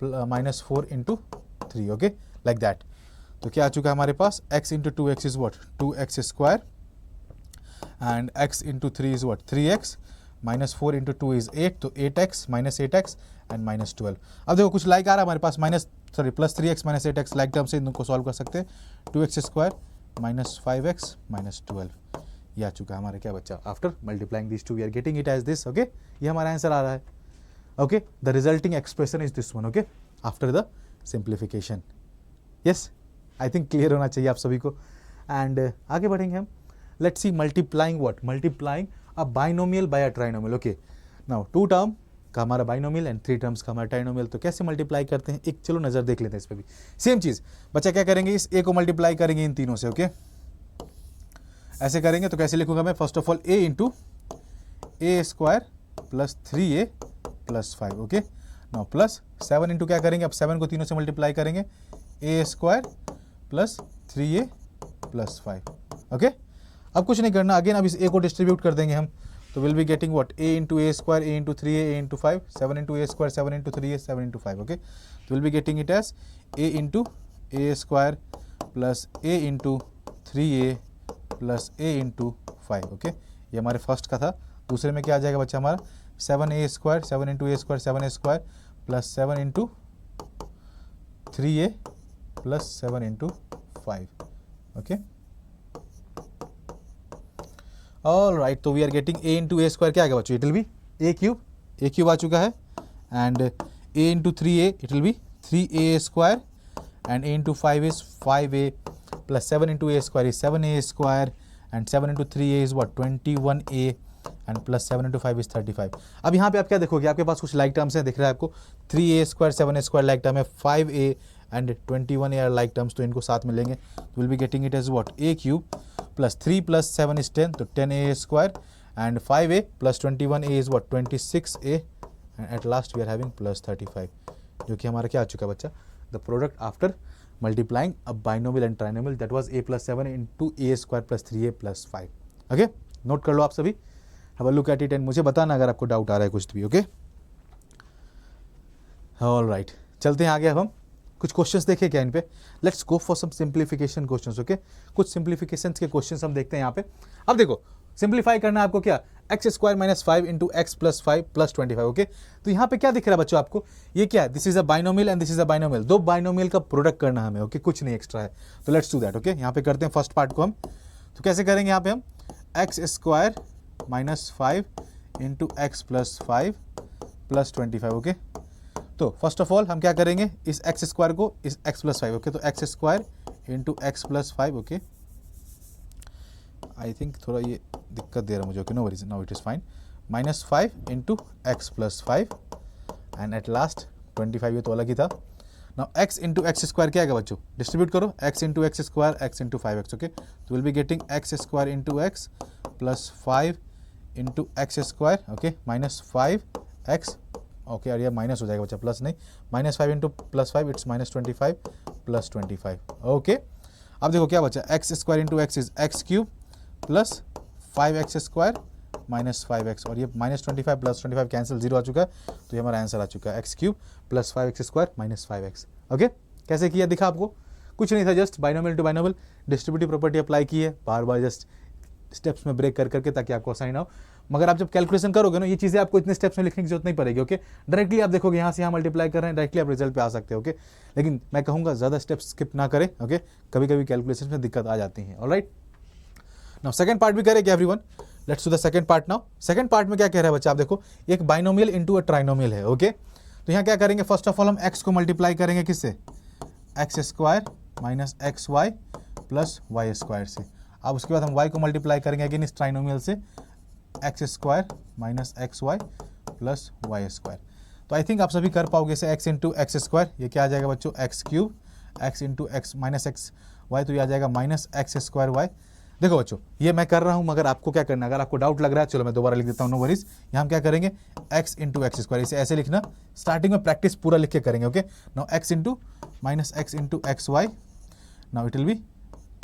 -4 into 3। Okay like that. तो क्या आ चुका है हमारे पास, x into 2x is what 2x² and x into 3 is what 3x -4 into 2 is 8, तो 8x -8x and -12। अब देखो कुछ लाइक आ रहा है हमारे पास, +3x -8x लाइक टर्म से इनको सॉल्व कर सकते हैं। 2x² -5x -12 ये आ चुका है हमारे क्या बच्चा, after multiplying this two we are getting it as this. Okay ये हमारा आंसर आ रहा है। Okay the resulting expression is this one. Okay after the simplification. Yes I think clear होना चाहिए आप सभी को। एंड आगे बढ़ेंगे हम, let's see multiplying what, multiplying a binomial by a trinomial. Okay now 2 term का हमारा बाइनोमियल एंड 3 टर्म्स का हमारा ट्राइनोमियल, तो कैसे मल्टीप्लाई करते हैं, एक चलो नजर देख लेते हैं इस पे भी। सेम चीज बच्चा क्या करेंगे, इस a को मल्टीप्लाई करेंगे इन तीनों से। ओके ऐसे करेंगे तो कैसे लिखूंगा मैं, first of all a into a² plus 3a plus 5। Okay now plus 7 into क्या करेंगे, अब 7 को तीनों से मल्टीप्लाई करेंगे, a² plus 3a plus 5। Okay अब कुछ नहीं करना, अगेन अब इस a को डिस्ट्रीब्यूट कर देंगे हम, तो will be getting what a into a² a into 3a a into 5, 7 into a² 7 into 3a 7 into 5। Okay तो will be getting it as a into a² plus a into 3a plus a into 5। Okay ये हमारे first का था। दूसरे में क्या आ जाएगा बच्चा हमारा 7a² 7 into a² 7a² plus 7 into 3a plus 7 into 5। Okay all right, तो we are getting a into a² क्या आएगा बच्चों, इट विल बी a³ आ चुका है and a into 3a it will B 3a² and a into 5 is 5a plus 7 into a² is 7a² and 7 into 3a is what 21a and plus 7 into 5 is 35। अब यहाँ पे आप क्या देखोगे, आपके पास कुछ लाइक टर्म्स हैं, दिख रहा है आपको 3a² 7a² लाइक टर्म है, 5a and 21a are like terms, तो इनको साथ में लेंगे तो will be getting it as what a³ plus 3 plus 7 is 10, तो 10a² and 5a plus 21a is what 26a and at last we are having plus 35, जो कि हमारा क्या आ चुका है बच्चा, the product after multiplying a binomial and trinomial, that was a plus 7 into a² plus 3a plus 5। Okay note कर लो आप सभी, have a look at it and मुझे बताना अगर आपको डाउट आ रहा है कुछ भी। ओके ऑल राइट, चलते हैं आगे। अब हम कुछ क्वेश्चंस देखें क्या इन पे, let's go for some simplification questions. Okay कुछ सिंप्लीफिकेशन के क्वेश्चंस हम देखते हैं यहाँ पे। अब देखो सिंप्लीफाई करना है आपको क्या, x² - 5 into x plus 5 plus 25। Okay तो यहाँ पे क्या दिख रहा है बच्चों आपको, ये क्या है, this is a binomial and this is a binomial, दो बाइनोमियल का प्रोडक्ट करना है हमें। ओके कुछ नहीं एक्स्ट्रा है, तो लेट्स डू दैट। ओके यहाँ पे करते हैं फर्स्ट पार्ट को हम, तो कैसे करेंगे यहाँ पे हम x square minus 5 into x plus 5 plus 25, okay. तो फर्स्ट ऑफ ऑल हम क्या करेंगे, इस एक्स स्क्वायर को इस एक्स प्लस 5, ओके। तो x square into x plus 5, okay. I think थोड़ा ये दिक्कत दे रहा है मुझे, okay, no worries, now it is fine. Minus 5 into x plus 5 and at last 25, ये तो अलग ही था। Now x into x square क्या आएगा बच्चों, डिस्ट्रीब्यूट करो, x into x square x into 5x, okay. तो will be getting x square into x plus 5 into x square, okay, minus 5x, okay. और ये माइनस हो जाएगा बच्चा, प्लस नहीं, minus 5 into plus 5 it's minus 25 plus 25, okay. अब देखो क्या बचा, x square into x is x cube plus 5x square minus 5x, और ये माइनस 25 प्लस 25 कैंसिल, 0 आ चुका है। तो ये हमारा आंसर आ चुका है, x cube plus 5x square minus 5x, okay. कैसे किया दिखा आपको, कुछ नहीं था, just binomial to binomial distributive property apply की है, बार बार जस्ट स्टेप्स में ब्रेक कर करके, ताकि आपको आसानी ना हो। मगर आप जब कैलकुलेशन करोगे ना, ये चीज़ें आपको इतने स्टेप्स में लिखने की जरूरत नहीं पड़ेगी, ओके। डायरेक्टली आप देखोगे यहाँ से यहाँ मल्टीप्लाई कर रहे हैं, डायरेक्टली आप रिजल्ट पे आ सकते हो, ओके। लेकिन मैं कहूँगा ज़्यादा स्टेप्स स्किप ना करें, ओके। कभी कभी कैलकुलेशन में दिक्कत आ जाती है, ऑलराइट। नाउ सेकंड पार्ट भी करेंगे everyone, let's do the second part now. Second part में क्या कह रहा है बच्चा, आप देखो, एक बाइनोमियल इनटू अ ट्राइनोमियल है, ओके। तो यहाँ क्या करेंगे, फर्स्ट ऑफ ऑल हम x को मल्टीप्लाई करेंगे किससे, x square minus x y plus y square से। अब उसके बाद हम y को मल्टीप्लाई करेंगे अगेन इस ट्राइनोमियल से, x square minus x y plus y square. तो आई थिंक आप सभी कर पाओगे इसे, x इंटू एक्स स्क्वायर, ये क्या आ जाएगा बच्चों, x cube, x into x minus x y, तो ये आ जाएगा माइनस एक्स स्क्वायर वाई। देखो बच्चों, ये मैं कर रहा हूँ, मगर आपको क्या करना है, अगर आपको डाउट लग रहा है, चलो मैं दोबारा लिख देता हूँ, नो वरीज। यहाँ हम क्या करेंगे, x इंटू एक्स स्क्वायर, इसे ऐसे लिखना, स्टार्टिंग में प्रैक्टिस पूरा लिख के करेंगे, okay. Now x into minus x into x y, now it will be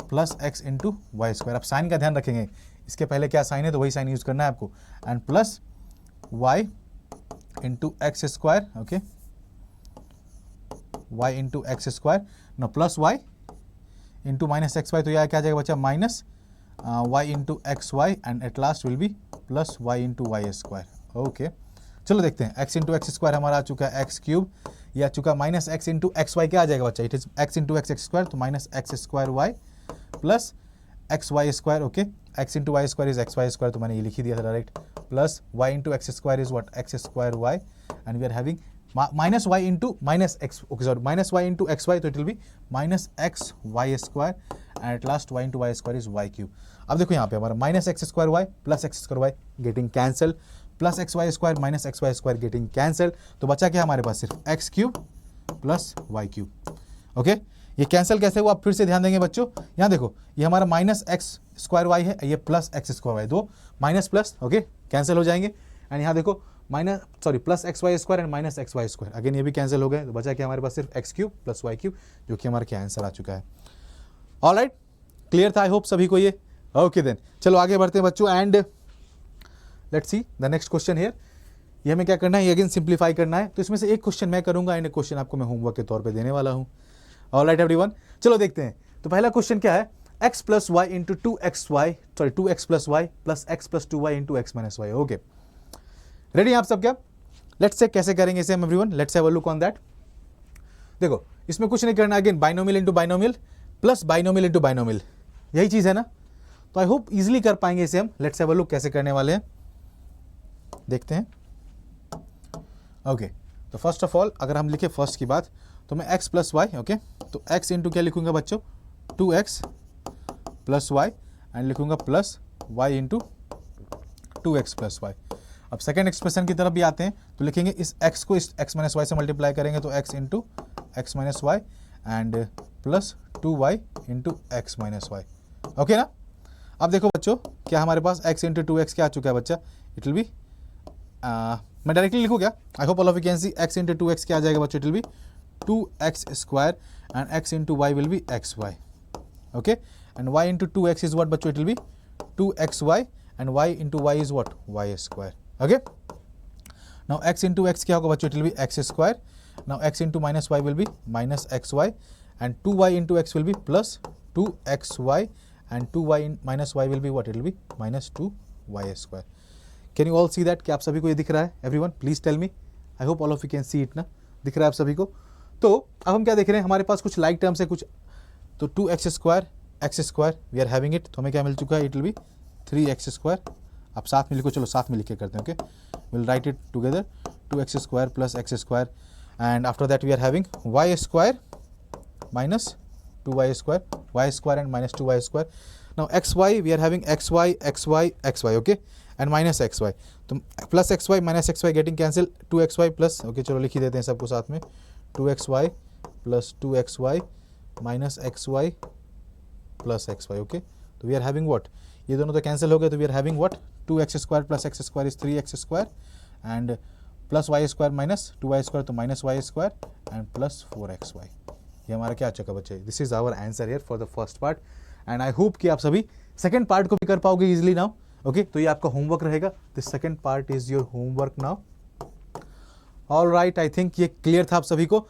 plus x into y square. आप साइन का ध्यान रखेंगे, इसके पहले क्या साइन है तो वही साइन यूज करना है आपको, and plus y into x square, okay, y into x square, now plus y into minus x y, तो यह क्या आ जाएगा बच्चा, minus y into x y, and at last will be plus y into y square, okay. चलो देखते हैं, x into x square हमारा आ चुका है एक्स क्यूब, ये आ चुका minus x into x y, क्या आ जाएगा बच्चा, it is x into x square, तो minus x square y plus x y square, okay. x into y square is x y square, तो मैंने ये लिख ही दिया था direct, plus y into x square is what, x square y, and we are having minus y into minus x, okay sorry, minus y into x y, तो it will be minus x y square, and at last y into y square is y cube. अब देखो यहाँ पे हमारा minus x square y plus x square y getting cancel, plus x y square minus x y square getting cancel, तो बचा क्या हमारे पास, सिर्फ x cube plus y cube, okay. ये कैंसिल कैसे हुआ, आप फिर से ध्यान देंगे बच्चों, यहाँ देखो, ये हमारा माइनस एक्स स्क्वायर वाई है, ये प्लस एक्स स्क्वायर वाई, दो माइनस प्लस, ओके, कैंसिल हो जाएंगे। एंड यहाँ देखो minus sorry plus x y square and minus x y square, again ये भी कैंसिल हो गए, तो बचा क्या हमारे पास, सिर्फ x cube plus y cube, जो कि हमारा क्या आंसर आ चुका है। ऑलराइट, क्लियर था आई होप सभी को ये, ओके देन चलो आगे बढ़ते हैं बच्चों, and let's see the next question here. ये हमें क्या करना है, अगेन सिंप्लीफाई करना है, तो इसमें से एक क्वेश्चन मैं करूंगा एंड एक क्वेश्चन आपको मैं होमवर्क के तौर पे देने वाला हूं। ऑलराइट एवरीवन, चलो देखते हैं। तो पहला क्वेश्चन क्या है, x plus y into 2x plus y plus x plus 2y into x minus y, okay. Ready आप सब क्या, लेट्स से कैसे करेंगे इसे हम everyone, let's have a look on that. देखो इसमें कुछ नहीं करना, again binomial into binomial plus binomial into binomial, यही चीज है ना, तो आई होप इजिली कर पाएंगे इसे हम। लेट्स हैव अ लुक कैसे करने वाले हैं, देखते हैं, ओके। तो फर्स्ट ऑफ ऑल अगर हम लिखे फर्स्ट की बात, तो मैं x प्लस वाई, ओके, तो x इंटू क्या लिखूंगा बच्चों, 2x प्लस वाई, एंड लिखूंगा plus y into 2x plus y. अब सेकेंड एक्सप्रेशन की तरफ भी आते हैं, तो लिखेंगे इस x को इस x माइनस वाई से मल्टीप्लाई करेंगे, तो x into x minus y and plus 2y into x minus y, okay ना। अब देखो बच्चों, क्या हमारे पास x इंटू 2x क्या आ चुका है बच्चा, इट विल बी मैं डायरेक्टली लिखूँ क्या, I hope all of you can see, x into 2x क्या आ जाएगा बच्चों, it will be 2x square and x into y will be x y, okay, and y into 2x is what बच्चों, it will be 2xy and y into y is what, y square, okay. Now x into x क्या होगा बच्चों, it will be x square, now x into minus y will be minus x y, and 2y into x will be plus 2xy, and 2y minus y will be what, it will be minus 2y square. Can you all see that, क्या आप सभी को ये दिख रहा है everyone, please tell me, I hope all of you can see it ना, दिख रहा है आप सभी को। तो अब हम क्या देख रहे हैं, हमारे पास कुछ लाइक टर्म्स है कुछ, तो 2x square x square we are having it, तो हमें क्या मिल चुका है, इट विल बी 3x², आप साथ में लिखो, चलो साथ में लिख के करते हैं, okay, will write it together, 2x² plus x², and after that we are having y² minus 2y², y² and minus 2y². Now xy we are having xy, okay, and minus xy, तो plus xy minus xy getting cancel, 2xy plus, okay चलो लिख ही देते हैं सबको साथ में, 2xy plus 2xy minus xy plus xy, okay. तो वी आर हैविंग व्हाट, ये दोनों तो कैंसिल हो गए, तो we are having what, 2x² plus x² is 3x² and plus y² minus 2y², तो minus y² and plus 4xy. ये हमारा क्या चुका बच्चे, this is our answer here for the first part, and I hope कि आप सभी second part को भी कर पाओगे इजीली नाउ, ओके. तो ये आपका होमवर्क रहेगा, this second part is your homework now. Alright, I think ये क्लियर था आप सभी को.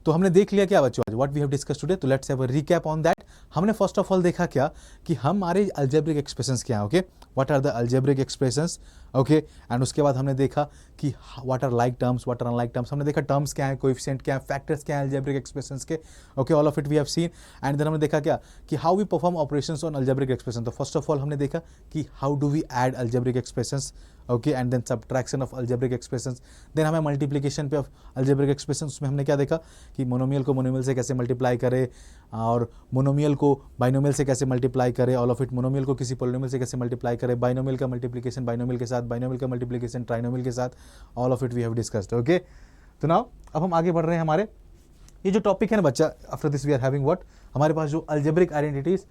तो हमने देख लिया क्या बच्चों आज what we have discuss today, तो let's have a recap on that. हमने फर्स्ट ऑफ ऑल देखा क्या कि हमारे अलजेब्रिक एक्सप्रेशंस क्या है, ओके, what are the algebraic expressions, okay. And उसके बाद हमने देखा कि what are like terms, what are unlike terms, हमने देखा टर्म्स क्या है, कोएफिशिएंट क्या है, फैक्टर्स क्या है अलजेब्रिक एक्सप्रेशंस के, okay, all of it we have seen. And then हमने देखा क्या कि how we perform operations on algebraic expression. तो फर्स्ट ऑफ ऑल हमने देखा कि how do we add algebraic expressions, okay, and then subtraction of algebraic expressions. Then हमें multiplication पे ऑफ अलजेब्रिक एक्सप्रेशंस, उसमें हमने क्या देखा कि मोनोमियल को मोनोमियल से कैसे मल्टीप्लाई करे और मोनोमियल को बाइनोमियल से कैसे मल्टीप्लाई करे, ऑल ऑफ इट. मोनोमियल को किसी पॉलिनोमियल से कैसे मल्टीप्लाई करे, बाइनोमियल का मल्टीप्लिकेशन बाइनोमियल के साथ, बाइनोमियल का मल्टीप्लिकेशन ट्राइनोमियल के साथ, all of it we have discussed, okay. तो नाउ अब हम आगे बढ़ रहे हैं. हमारे ये जो टॉपिक है ना बच्चा, after this we are having what, हमारे पास जो अलजेब्रिक आइडेंटिटीज,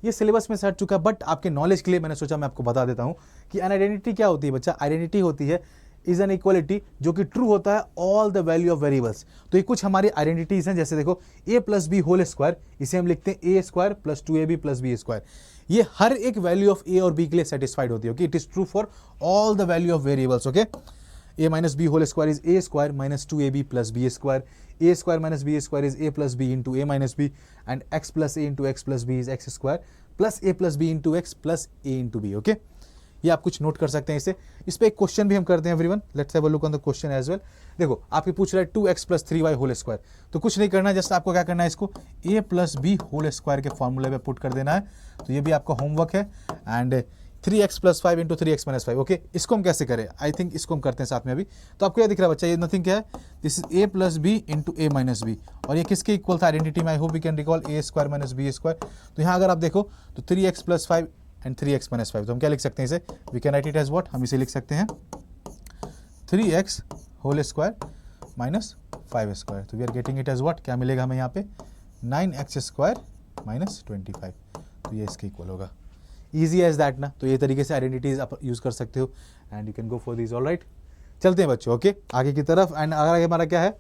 ये सिलेबस में से हट चुका है, बट आपके नॉलेज के लिए मैंने सोचा मैं आपको बता देता हूँ कि एन आइडेंटिटी क्या होती है बच्चा. आइडेंटिटी होती है इज एन इक्वलिटी जो कि ट्रू होता है all the value of variables. तो ये कुछ हमारी आइडेंटिटीज हैं, जैसे देखो a plus b whole square, इसे हम लिखते हैं a² plus 2ab plus b². ये हर एक वैल्यू ऑफ a और b के लिए सेटिस्फाइड होती है, okay. It is true for all the value of variables, okay. a minus b whole square is a² minus 2ab plus b², a² minus b² is a plus b into a minus b, and x plus a into x plus b is x² plus a plus b into x plus a into b, okay. ये आप कुछ note कर सकते हैं इसे. इस पे एक क्वेश्चन भी हम करते हैं everyone, let's have a look on the question as well. देखो आपके पूछ रहा है 2x plus 3y whole square, तो कुछ नहीं करना है, जस्ट आपको क्या करना है, इसको a plus b whole square के फॉर्मूले पे पुट कर देना है. तो ये भी आपका होमवर्क है. And 3x plus 5 into 3x minus 5, okay. इसको हम कैसे करें, आई थिंक इसको हम करते हैं साथ में अभी. तो आपको क्या दिख रहा है बच्चा, ये नथिंग क्या है, this is a plus B into A minus B, और ये किसके इक्वल था आइडेंटिटी में, I hope we can recall a² minus b². तो यहाँ अगर आप देखो तो 3x plus 5 and 3x minus 5, तो हम क्या लिख सकते हैं इसे, we can write it as what, हम इसे लिख सकते हैं 3x होल स्क्वायर माइनस 5². तो we are getting it as what, क्या मिलेगा हमें यहाँ पे 9x² माइनस 25. तो ये इसके इक्वल होगा. ईजी एज दैट ना. तो ये तरीके से आइडेंटिटीज आप यूज कर सकते हो and you can go for this. Alright, चलते हैं बच्चों, ओके, आगे की तरफ. एंड अगर हमारा क्या है,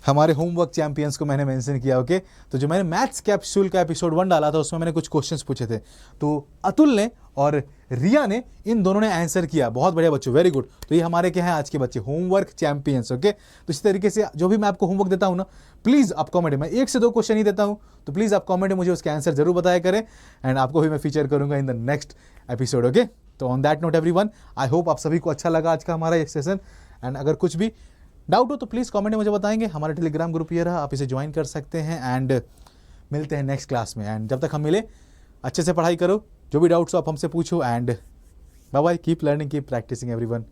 हमारे होमवर्क चैंपियंस को मैंने मेंशन किया, ओके. तो जो मैंने मैथ्स कैप्सूल का एपिसोड 1 डाला था उसमें मैंने कुछ क्वेश्चंस पूछे थे, तो अतुल ने और रिया ने, इन दोनों ने आंसर किया. बहुत बढ़िया बच्चों, वेरी गुड. तो ये हमारे क्या है आज के बच्चे, होमवर्क चैंपियंस, ओके. तो इसी तरीके से जो भी मैं आपको होमवर्क देता हूँ ना, प्लीज़ आप कॉमेंट में 1 से 2 क्वेश्चन ही देता हूँ, तो प्लीज़ आप कॉमेंट में मुझे उसके आंसर जरूर बताया करें, एंड आपको भी मैं फीचर करूँगा in the next episode, okay. तो on that note everyone, I hope आप सभी को अच्छा लगा आज का हमारा ये सेशन. एंड अगर कुछ भी डाउट हो तो प्लीज़ कमेंट में मुझे बताएंगे. हमारा टेलीग्राम ग्रुप ये रहा, आप इसे ज्वाइन कर सकते हैं. एंड मिलते हैं नेक्स्ट क्लास में. एंड जब तक हम मिले, अच्छे से पढ़ाई करो, जो भी डाउट्स हो आप हमसे पूछो. And bye bye, keep learning, keep practicing everyone.